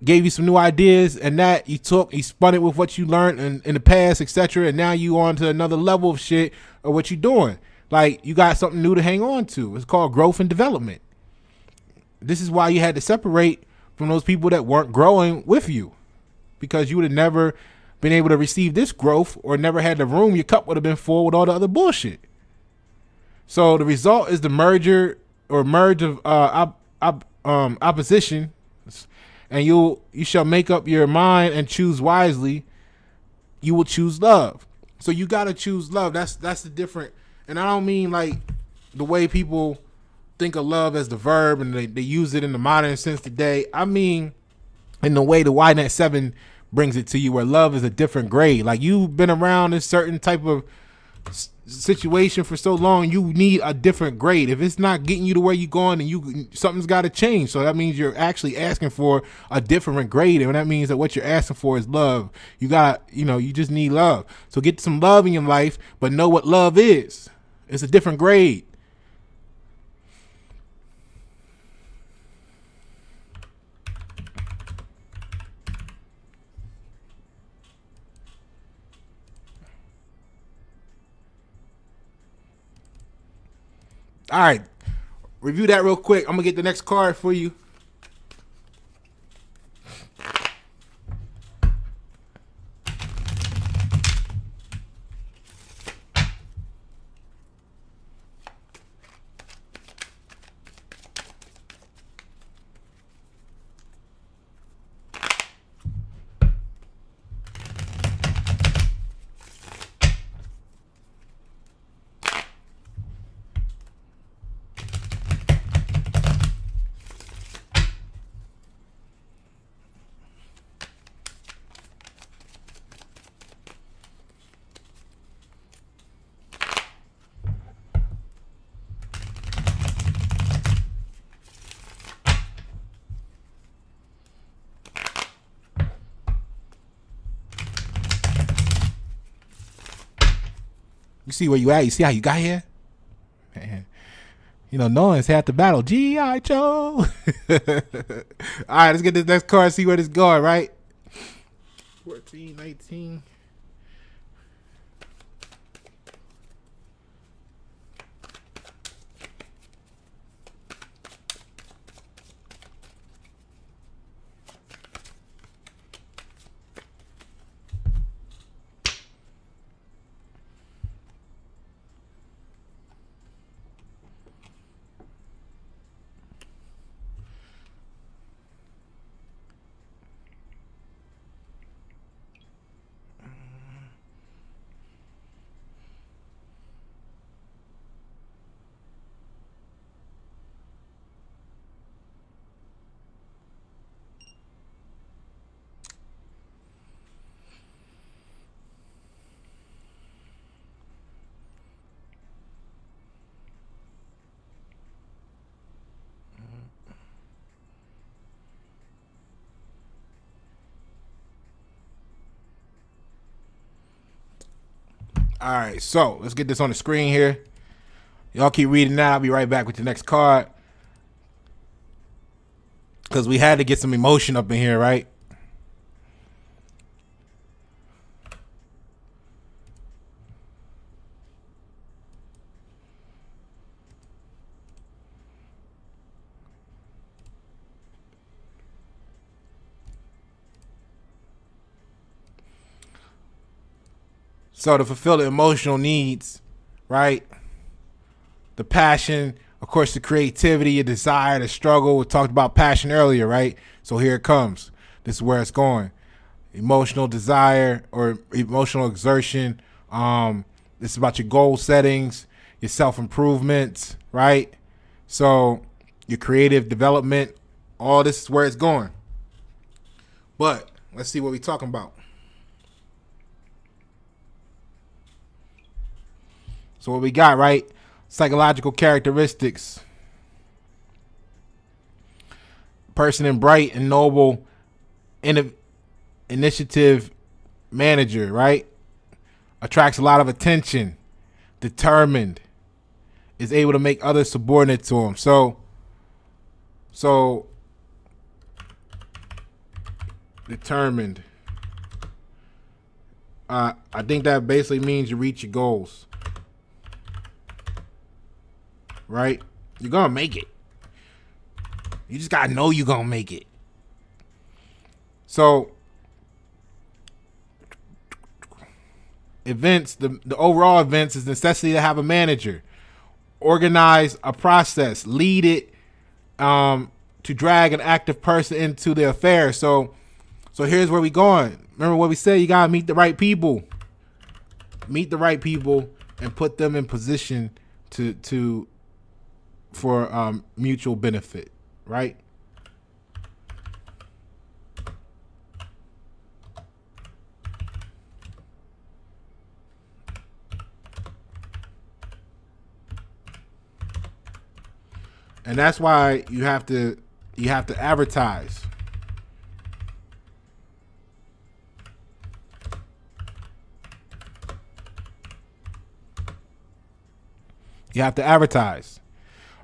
gave you some new ideas, and that you spun it with what you learned in the past, etc. And now you on to another level of shit of what you're doing. Like you got something new to hang on to. It's called growth and development. This is why you had to separate from those people that weren't growing with you, because you would have never been able to receive this growth or never had the room. Your cup would have been full with all the other bullshit. So the result is the merge of opposition, and you shall make up your mind and choose wisely. You will choose love. So you gotta choose love. That's the different. And I don't mean like the way people think of love as the verb and they use it in the modern sense today. I mean, in the way the YNet 7 brings it to you, where love is a different grade. Like, you've been around this certain type of situation for so long, you need a different grade. If it's not getting you to where you're going, and something's got to change. So that means you're actually asking for a different grade, and that means that what you're asking for is love. You just need love. So get some love in your life, but know what love is. It's a different grade. All right, review that real quick. I'm gonna get the next card for you. You see where you at? You see how you got here? Man, knowing's half the battle. G.I. Joe. All right, let's get this next card, see where this going, right? 14, 19. All right, so let's get this on the screen here. Y'all keep reading that. I'll be right back with the next card, because we had to get some emotion up in here, right? So to fulfill the emotional needs, right? The passion, of course, the creativity, your desire, the struggle. We talked about passion earlier, right? So here it comes. This is where it's going. Emotional desire or emotional exertion. This is about your goal settings, your self-improvements, right? So your creative development, all this is where it's going. But let's see what we're talking about. So what we got, right? Psychological characteristics. Person in bright and noble initiative manager, right? Attracts a lot of attention. Determined. Is able to make others subordinate to him. So determined. I think that basically means you reach your goals. Right? You're going to make it. You just got to know you're going to make it. So, events, the overall events is necessity to have a manager. Organize a process. Lead it to drag an active person into the affair. So here's where we going. Remember what we said? You got to meet the right people. Meet the right people and put them in position to mutual benefit, right? And that's why you have to advertise. You have to advertise,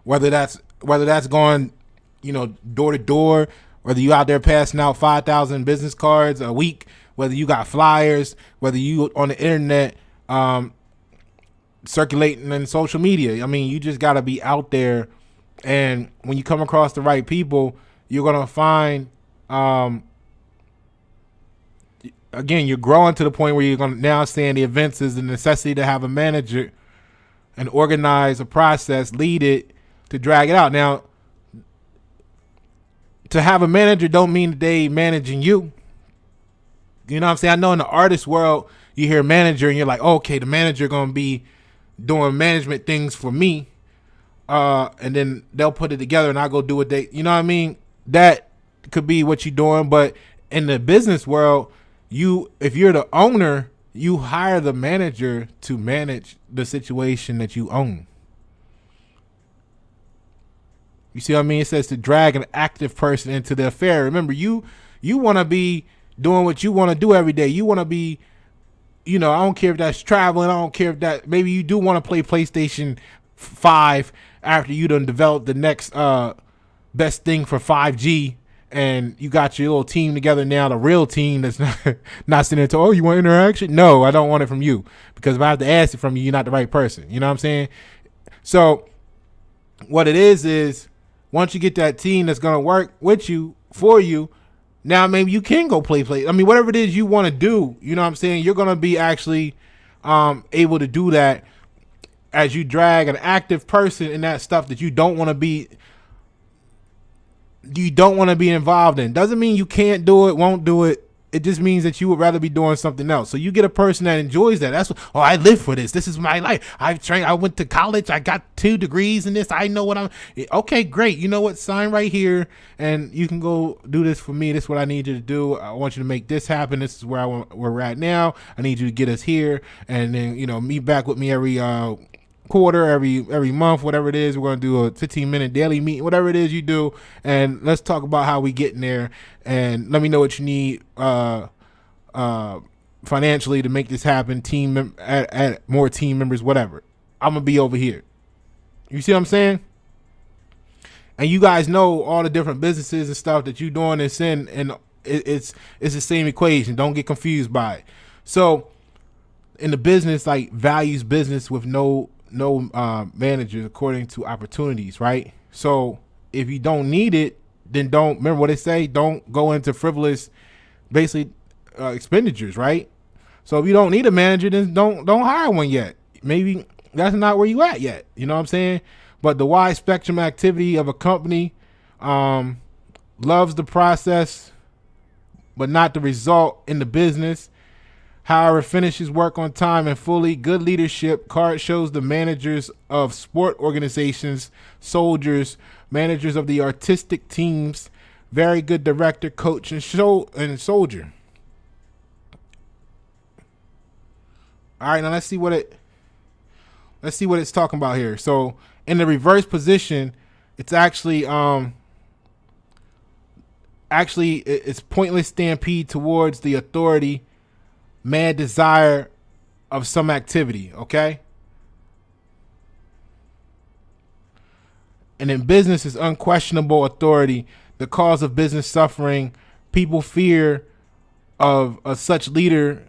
whether that's going, door to door, whether you out there passing out 5,000 business cards a week, whether you got flyers, whether you on the internet, circulating in social media. I mean, you just got to be out there, and when you come across the right people, you're gonna find, again, you're growing to the point where you're gonna now understand the events is the necessity to have a manager and organize a process, lead it, to drag it out. Now, to have a manager don't mean that they managing you. You know what I'm saying? I know in the artist world, you hear manager and you're like, oh, okay, the manager going to be doing management things for me. And then they'll put it together and I'll go do what they, you know what I mean? That could be what you're doing. But in the business world, if you're the owner, you hire the manager to manage the situation that you own. You see what I mean? It says to drag an active person into the affair. Remember, you want to be doing what you want to do every day. You want to be, I don't care if that's traveling. I don't care if that, maybe you do want to play PlayStation 5 after you done developed the next best thing for 5G. And you got your little team together now, the real team that's not sitting there to, oh, you want interaction? No, I don't want it from you. Because if I have to ask it from you, you're not the right person. You know what I'm saying? So what it is once you get that team that's going to work with you, for you, now maybe you can go play. I mean, whatever it is you want to do, you know what I'm saying? You're going to be actually able to do that as you drag an active person in that stuff that you don't want to be involved in. Doesn't mean you can't do it, won't do it. It just means that you would rather be doing something else. So you get a person that enjoys that. That's what, I live for this. This is my life. I've trained. I went to college. I got 2 degrees in this. I know what I'm. Okay, great. You know what? Sign right here, and you can go do this for me. This is what I need you to do. I want you to make this happen. This is where we're at now. I need you to get us here, and then meet back with me every quarter, every month, whatever it is. We're going to do a 15-minute daily meeting, whatever it is you do, and let's talk about how we get in there, and let me know what you need financially to make this happen, add more team members, whatever. I'm going to be over here. You see what I'm saying? And you guys know all the different businesses and stuff that you're doing this in, and it's the same equation. Don't get confused by it. So in the business, like values business with no managers according to opportunities, right? So if you don't need it, then don't, remember what they say, don't go into frivolous basically expenditures, right? So if you don't need a manager, then don't hire one yet. Maybe that's not where you at yet, you know what I'm saying? But the wide spectrum activity of a company loves the process but not the result in the business. However, finishes work on time and fully. Good leadership card shows the managers of sport organizations, soldiers, managers of the artistic teams, very good director, coach, and soldier. All right, now let's see what it's talking about here. So in the reverse position, it's actually it's pointless stampede towards the authority, mad desire of some activity, okay? And in business is unquestionable authority, the cause of business suffering, people fear of such leader,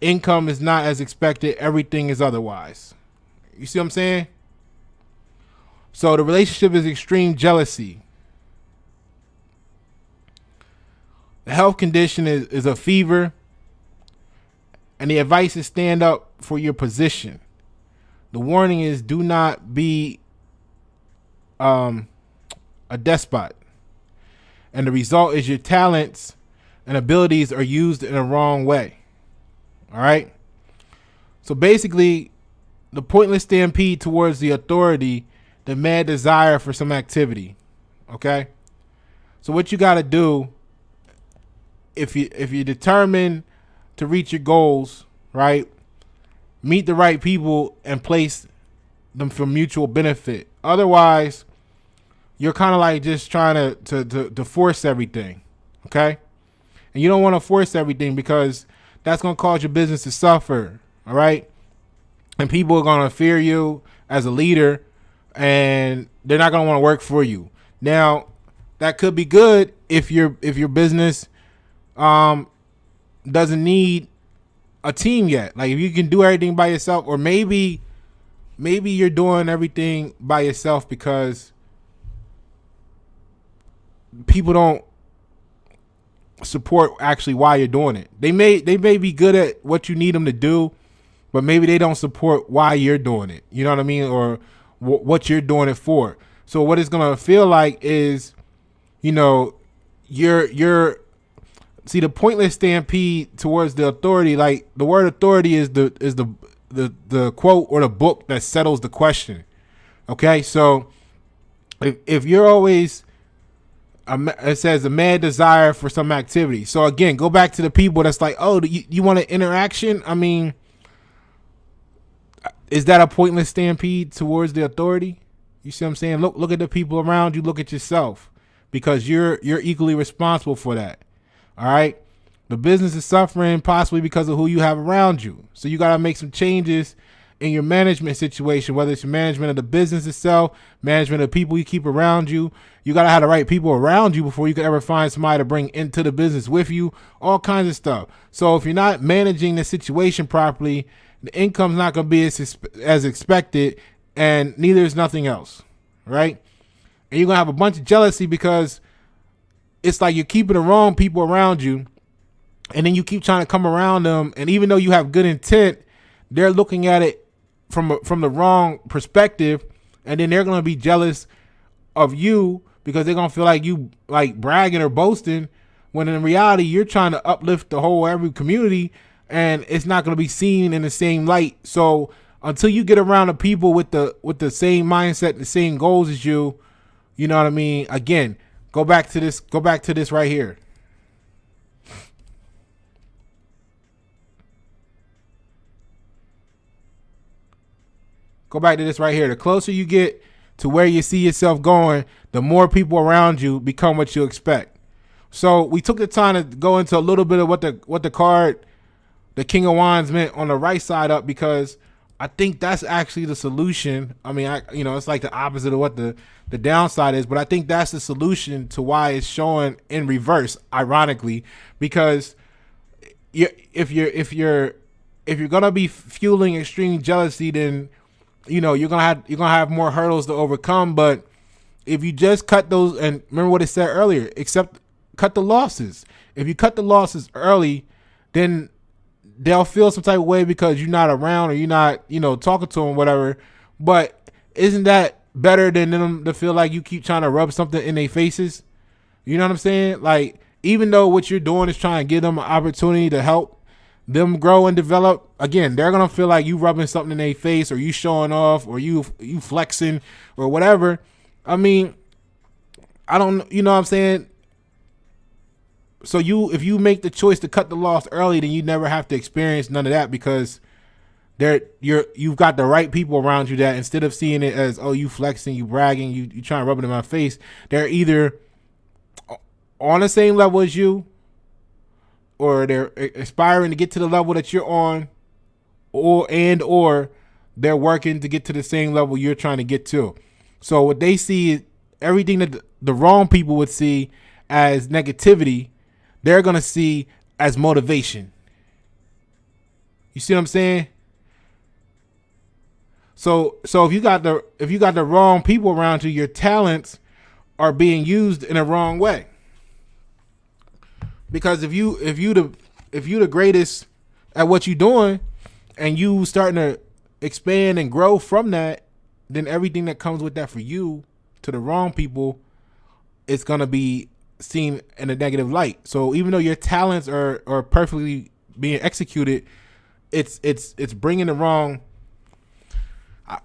income is not as expected, everything is otherwise. You see what I'm saying? So the relationship is extreme jealousy. The health condition is a fever. And the advice is stand up for your position. The warning is do not be a despot. And the result is your talents and abilities are used in a wrong way. All right. So basically, the pointless stampede towards the authority, the mad desire for some activity. Okay? So what you got to do if you're determined to reach your goals, right? Meet the right people and place them for mutual benefit. Otherwise, you're kind of like just trying to force everything. Okay? And you don't want to force everything because that's going to cause your business to suffer. All right? And people are going to fear you as a leader, and they're not going to want to work for you. Now, that could be good if your business doesn't need a team yet. Like if you can do everything by yourself, or maybe you're doing everything by yourself because people don't support actually why you're doing it. They may be good at what you need them to do, but maybe they don't support why you're doing it. You know what I mean? Or what you're doing it for. So what it's going to feel like is, you know, you're see the pointless stampede towards the authority. Like the word authority is the quote or the book that settles the question. Okay. So if you're always, it says a mad desire for some activity. So again, go back to the people that's like, oh, you want an interaction? I mean, is that a pointless stampede towards the authority? You see what I'm saying? Look at the people around you. Look at yourself, because you're equally responsible for that. All right. The business is suffering possibly because of who you have around you. So you got to make some changes in your management situation, whether it's your management of the business itself, management of the people you keep around you. You got to have the right people around you before you can ever find somebody to bring into the business with you, all kinds of stuff. So if you're not managing the situation properly, the income's not going to be as expected, and neither is nothing else. Right. And you're going to have a bunch of jealousy because it's like you're keeping the wrong people around you, and then you keep trying to come around them. And even though you have good intent, they're looking at it from the wrong perspective. And then they're going to be jealous of you because they're going to feel like you like bragging or boasting, when in reality, you're trying to uplift the whole every community, and it's not going to be seen in the same light. So until you get around the people with the same mindset, the same goals as you, you know what I mean? Again, Go back to this right here. Go back to this right here. The closer you get to where you see yourself going, the more people around you become what you expect. So we took the time to go into a little bit of what the card, the King of Wands, meant on the right side up, because I think that's actually the solution. I mean, it's like the opposite of what the downside is, but I think that's the solution to why it's showing in reverse, ironically, because if you're gonna be fueling extreme jealousy, then you're gonna have more hurdles to overcome. But if you just cut those, and remember what it said earlier, cut the losses. If you cut the losses early, then they'll feel some type of way because you're not around, or you're not, talking to them, whatever. But isn't that better than them to feel like you keep trying to rub something in their faces? You know what I'm saying? Like, even though what you're doing is trying to give them an opportunity to help them grow and develop, again, they're going to feel like you rubbing something in their face, or you showing off, or you flexing, or whatever. I mean, I don't, you know what I'm saying? So if you make the choice to cut the loss early, then you never have to experience none of that, because you've got the right people around you that, instead of seeing it as, oh, you flexing, you bragging, you trying to rub it in my face, they're either on the same level as you, or they're aspiring to get to the level that you're on, or they're working to get to the same level you're trying to get to. So what they see is everything that the wrong people would see as negativity, they're going to see as motivation. You see what I'm saying? So if you got the wrong people around you, your talents are being used in a wrong way. Because if you the greatest at what you're doing, and you starting to expand and grow from that, then everything that comes with that for you, to the wrong people, it's going to be seen in a negative light. So even though your talents are perfectly being executed, it's bringing the wrong,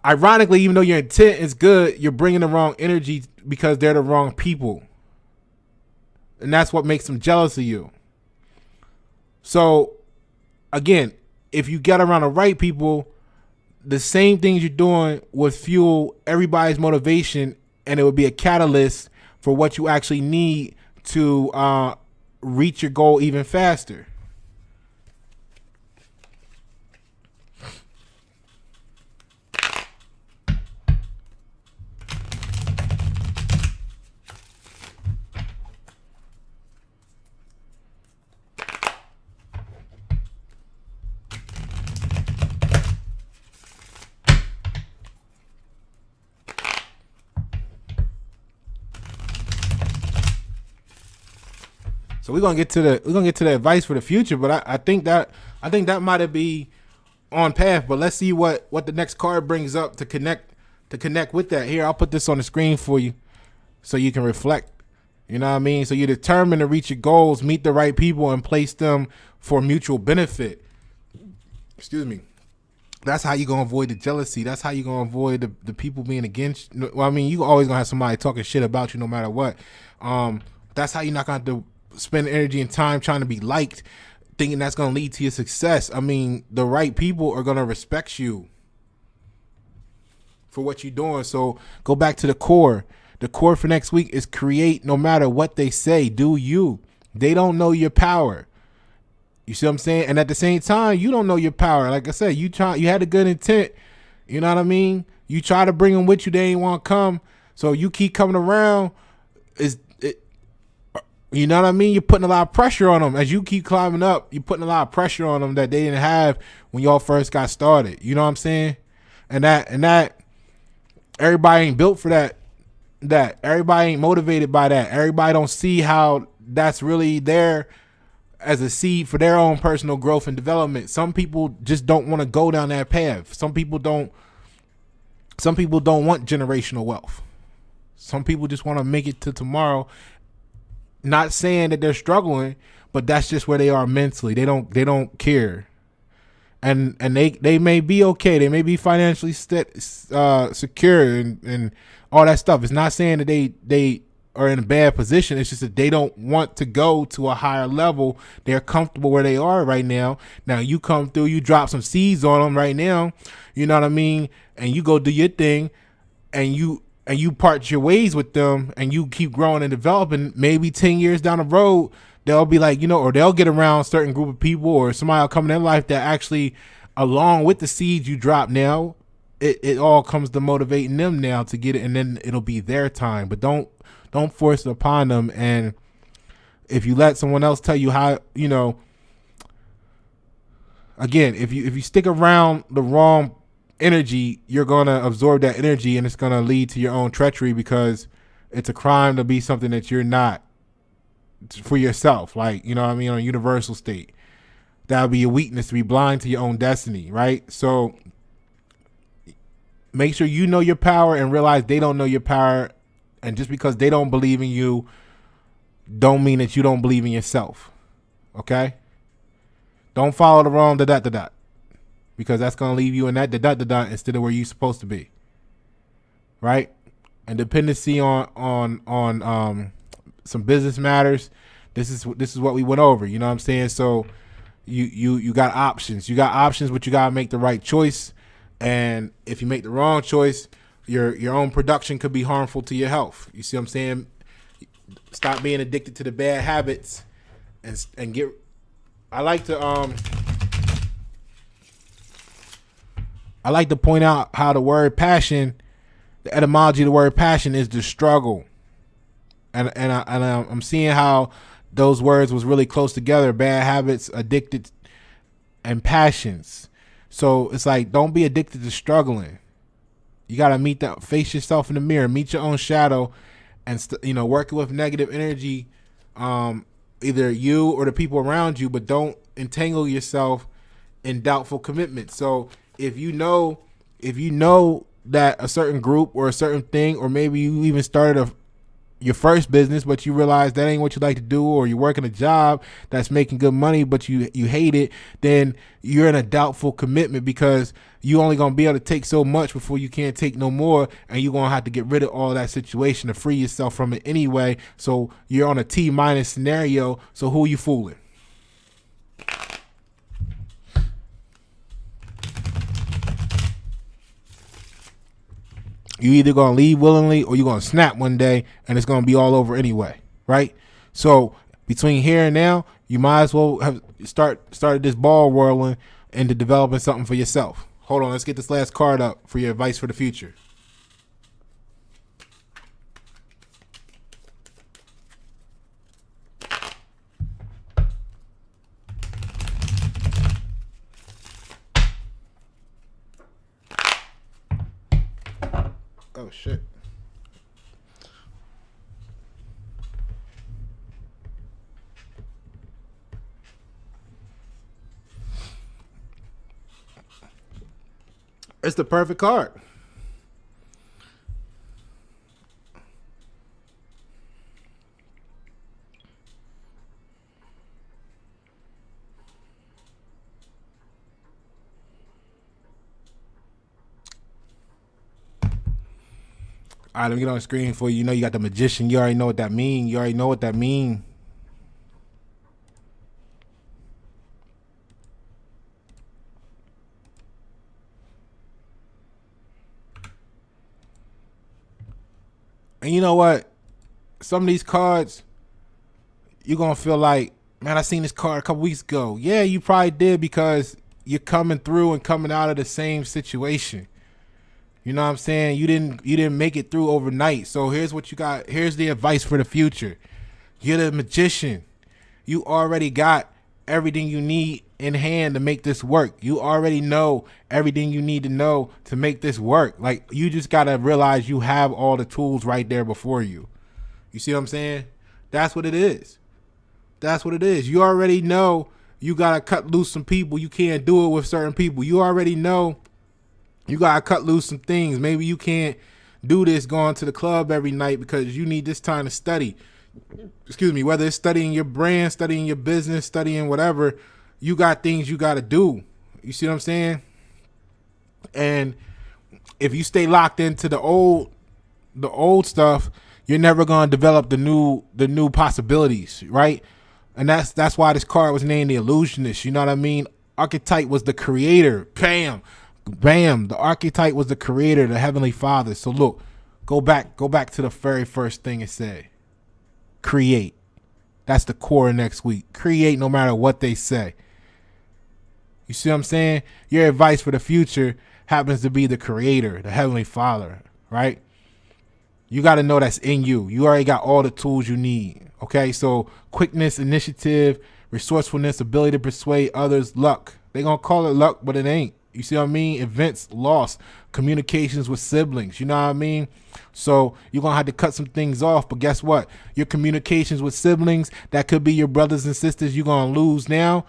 Ironically, even though your intent is good, you're bringing the wrong energy because they're the wrong people. And that's what makes them jealous of you. So, again, if you get around the right people, the same things you're doing would fuel everybody's motivation, and it would be a catalyst for what you actually need to reach your goal even faster. So we're gonna get to the advice for the future, but I think that might be on path. But let's see what the next card brings up to connect with that. Here, I'll put this on the screen for you so you can reflect. You know what I mean? So you're determined to reach your goals, meet the right people, and place them for mutual benefit. Excuse me. That's how you're gonna avoid the jealousy. That's how you're gonna avoid the people being against you. Well, I mean, you always gonna have somebody talking shit about you no matter what. That's how you're not gonna have to spend energy and time trying to be liked, thinking that's going to lead to your success. I mean, the right people are going to respect you for what you're doing. So go back to the core. The core for next week is create no matter what they say. Do you. They don't know your power. You see what I'm saying? And at the same time, you don't know your power. Like I said, you had a good intent. You know what I mean? You try to bring them with you. They ain't want to come. So you keep coming around. You know what I mean? You're putting a lot of pressure on them. As you keep climbing up, you're putting a lot of pressure on them that they didn't have when y'all first got started. You know what I'm saying? And that everybody ain't built for that. That everybody ain't motivated by that. Everybody don't see how that's really there as a seed for their own personal growth and development. Some people just don't want to go down that path. Some people don't want generational wealth. Some people just want to make it to tomorrow. Not saying that they're struggling, but that's just where they are mentally. They don't care, and they may be okay. They may be financially secure and all that stuff. It's not saying that they are in a bad position. It's just that they don't want to go to a higher level. They're comfortable where they are right now. Now you come through, you drop some seeds on them right now. You know what I mean? And you go do your thing, and you part your ways with them, and you keep growing and developing. Maybe 10 years down the road, they'll be like, or they'll get around a certain group of people, or somebody will come in their life that actually, along with the seeds you drop now, it all comes to motivating them now to get it, and then it'll be their time. But don't force it upon them. And if you let someone else tell you how, again, if you stick around the wrong energy, you're going to absorb that energy, and it's going to lead to your own treachery, because it's a crime to be something that you're not for yourself. Like, on a universal state, that would be a weakness, to be blind to your own destiny. Right. So make sure you know your power and realize they don't know your power. And just because they don't believe in you, don't mean that you don't believe in yourself. Okay. Don't follow the wrong dot, because that's going to leave you in that dot instead of where you're supposed to be. Right? And dependency on some business matters. This is what we went over. You know what I'm saying? So you got options. You got options, but you got to make the right choice. And if you make the wrong choice, your own production could be harmful to your health. You see what I'm saying? Stop being addicted to the bad habits and get. I like to point out how the word passion, the etymology of the word passion is the struggle. And I'm seeing how those words was really close together: bad habits, addicted, and passions. So it's like, don't be addicted to struggling. You got to face yourself in the mirror, meet your own shadow, and working with negative energy, either you or the people around you, but don't entangle yourself in doubtful commitments. So if you know that a certain group or a certain thing, or maybe you even started your first business, but you realize that ain't what you like to do, or you're working a job that's making good money, but you hate it, then you're in a doubtful commitment, because you only going to be able to take so much before you can't take no more, and you're going to have to get rid of all that situation to free yourself from it anyway. So you're on a T- scenario. So who are you fooling? You either going to leave willingly, or you're going to snap one day and it's going to be all over anyway, right? So between here and now, you might as well have started this ball whirling into developing something for yourself. Hold on, let's get this last card up for your advice for the future. Oh, shit. It's the perfect card. All right, let me get on the screen for you. You know, you got the Magician. You already know what that means. You already know what that means. And you know what? Some of these cards, you're going to feel like, man, I seen this card a couple weeks ago. Yeah, you probably did, because you're coming through and coming out of the same situation. You know what I'm saying? You didn't make it through overnight. So here's what you got. Here's the advice for the future. You're the Magician. You already got everything you need in hand to make this work. You already know everything you need to know to make this work. Like, you just got to realize you have all the tools right there before you. You see what I'm saying? That's what it is. That's what it is. You already know you got to cut loose some people. You can't do it with certain people. You already know you got to cut loose some things. Maybe you can't do this going to the club every night because you need this time to study. Excuse me, whether it's studying your brand, studying your business, studying whatever, you got things you got to do. You see what I'm saying? And if you stay locked into the old stuff, you're never going to develop the new possibilities, right? And that's why this card was named the Illusionist. You know what I mean? Archetype was the creator. Bam. The archetype was the creator, the Heavenly Father. So look, go back to the very first thing it said. Create. That's the core next week. Create no matter what they say. You see what I'm saying? Your advice for the future happens to be the creator, the Heavenly Father, right? You got to know that's in you. You already got all the tools you need. Okay, so quickness, initiative, resourcefulness, ability to persuade others, luck. They're going to call it luck, but it ain't. You see what I mean? Events, loss, communications with siblings. You know what I mean? So you're going to have to cut some things off. But guess what? Your communications with siblings, that could be your brothers and sisters you're going to lose now.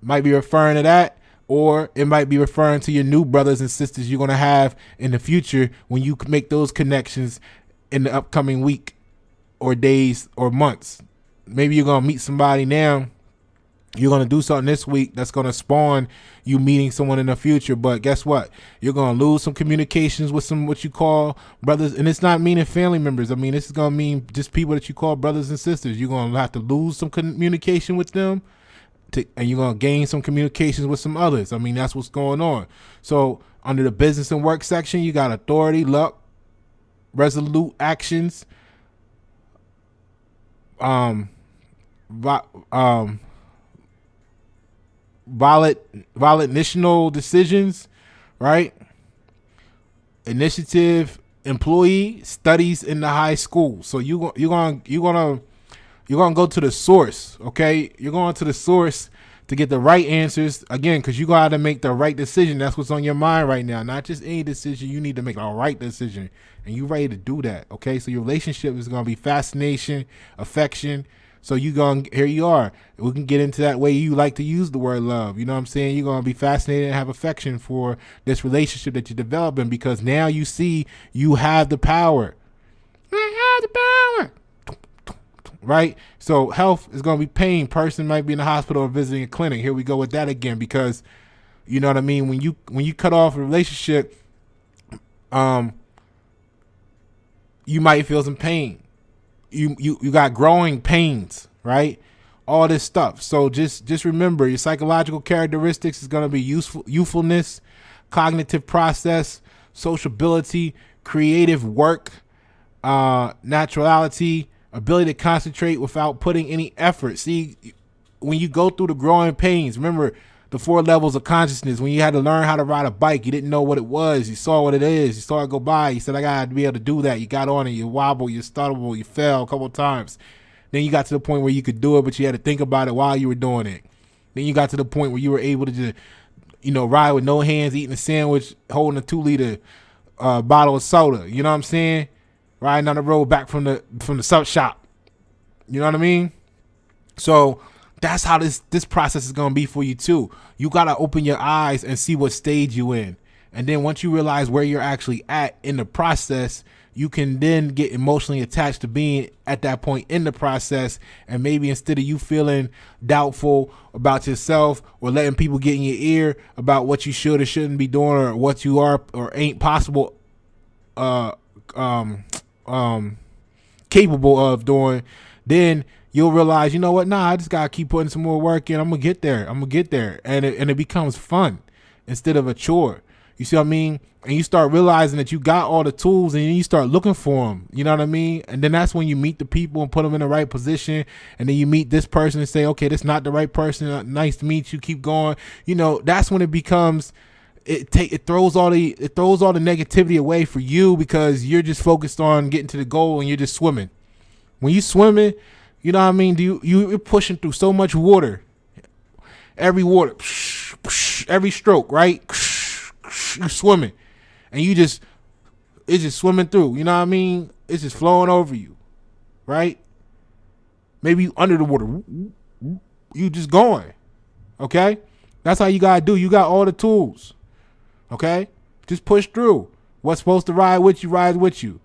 Might be referring to that. Or it might be referring to your new brothers and sisters you're going to have in the future when you make those connections in the upcoming week or days or months. Maybe you're going to meet somebody now. You're going to do something this week that's going to spawn you meeting someone in the future. But guess what? You're going to lose some communications with some what you call brothers. And it's not meaning family members. I mean, this is going to mean just people that you call brothers and sisters. You're going to have to lose some communication with them. And you're going to gain some communications with some others. I mean, that's what's going on. So under the business and work section, you got authority, luck, resolute actions, volitional decisions, right? Initiative, employee, studies in the high school. So you're gonna go to the source, okay? You're going to the source to get the right answers, again, because you got to make the right decision. That's what's on your mind right now. Not just any decision. You need to make the right decision, and you're ready to do that, okay? So your relationship is going to be fascination, affection. So here you are. We can get into that way you like to use the word love. You know what I'm saying? You're going to be fascinated and have affection for this relationship that you're developing, because now you see you have the power. have the power. Right? So health is going to be pain. Person might be in the hospital or visiting a clinic. Here we go with that again, because you know what I mean? When you cut off a relationship, you might feel some pain. You got growing pains, right? All this stuff. So just remember, your psychological characteristics is going to be youthfulness, cognitive process, sociability, creative work, naturality, ability to concentrate without putting any effort. See, when you go through the growing pains, remember the 4 levels of consciousness. When you had to learn how to ride a bike, you didn't know what it was. You saw what it is. You saw it go by. You said, I got to be able to do that. You got on it. You wobbled. You stumbled. You fell a couple of times. Then you got to the point where you could do it, but you had to think about it while you were doing it. Then you got to the point where you were able to just, ride with no hands, eating a sandwich, holding a 2-liter bottle of soda. You know what I'm saying? Riding on the road back from the sub shop. You know what I mean? So that's how this process is going to be for you too. You got to open your eyes and see what stage you in. And then once you realize where you're actually at in the process, you can then get emotionally attached to being at that point in the process. And maybe instead of you feeling doubtful about yourself or letting people get in your ear about what you should or shouldn't be doing or what you are or ain't possible, capable of doing, then you'll realize, you know what? Nah, I just gotta keep putting some more work in. I'm gonna get there. And it becomes fun instead of a chore. You see what I mean? And you start realizing that you got all the tools, and then you start looking for them. You know what I mean? And then that's when you meet the people and put them in the right position. And then you meet this person and say, okay, this is not the right person. Nice to meet you. Keep going. That's when it becomes. It throws all the negativity away for you, because you're just focused on getting to the goal and you're just swimming. When you swimming, you know what I mean? You're pushing through so much water. Every every stroke, right? You're swimming, and it's just swimming through. You know what I mean? It's just flowing over you, right? Maybe you under the water. You just going, okay? That's how you gotta do. You got all the tools. Okay, just push through. What's supposed to ride with you rides with you.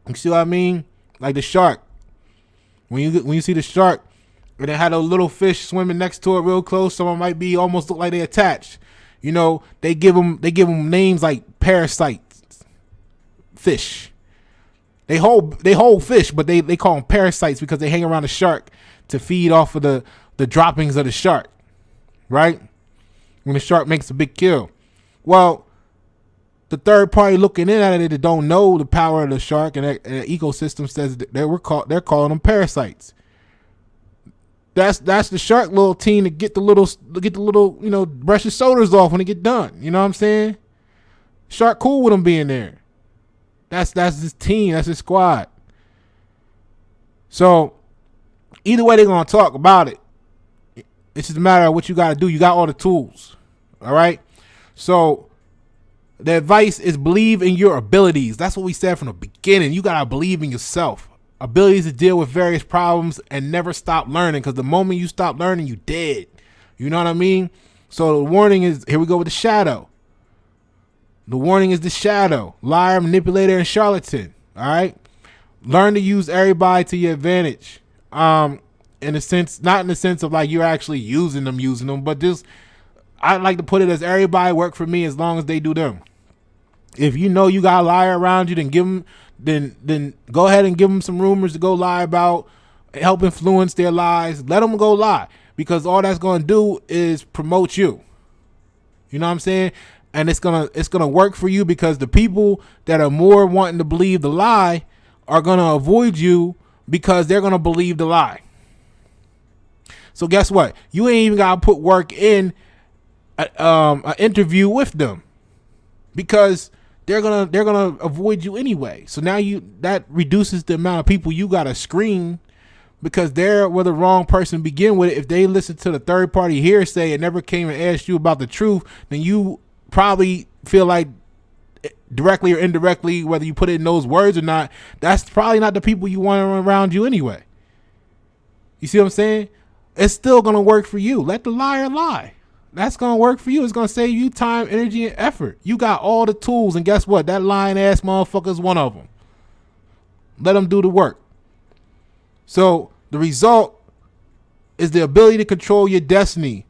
You see what I mean? Like the shark. When you see the shark and it had a little fish swimming next to it real close, someone might be almost look like they attached. They give them names like parasites, fish. They hold fish, but they call them parasites because they hang around the shark to feed off of the droppings of the shark, right? When the shark makes a big kill. Well, the third party looking in at it that don't know the power of the shark and the ecosystem says that they're calling them parasites. That's the shark little team to get the little brush the shoulders off when they get done. You know what I'm saying? Shark cool with them being there. That's his team. That's his squad. So either way, they're gonna talk about it. It's just a matter of what you got to do. You got all the tools. All right. So the advice is believe in your abilities. That's what we said from the beginning. You got to believe in yourself. Abilities to deal with various problems and never stop learning, because the moment you stop learning, you dead. You know what I mean? So the warning is, here we go with the shadow. The warning is the shadow. Liar, manipulator, and charlatan. All right? Learn to use everybody to your advantage. In a sense, not in the sense of like you're actually using them, but just, I like to put it as everybody work for me as long as they do them. If you know you got a liar around you, then go ahead and give them some rumors to go lie about, help influence their lies. Let them go lie, because all that's going to do is promote you. You know what I'm saying? And it's gonna work for you, because the people that are more wanting to believe the lie are going to avoid you because they're going to believe the lie. So guess what? You ain't even got to put work in an interview with them, because they're gonna avoid you anyway. So now that reduces the amount of people you gotta screen, because they're the wrong person to begin with. If they listen to the third party hearsay and never came and asked you about the truth, then you probably feel like directly or indirectly, whether you put it in those words or not, that's probably not the people you want around you anyway. You see what I'm saying? It's still gonna work for you. Let the liar lie. That's going to work for you. It's going to save you time, energy, and effort. You got all the tools, and guess what? That lying ass motherfucker is one of them. Let them do the work. So the result is the ability to control your destiny,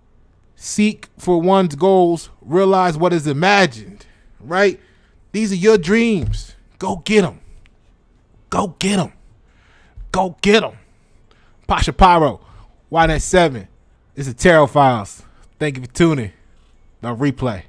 seek for one's goals, realize what is imagined, right? These are your dreams. Go get them. Go get them. Go get them. Pasha Pyro, Why That 7. It's the Tarot Files. Thank you for tuning. The replay.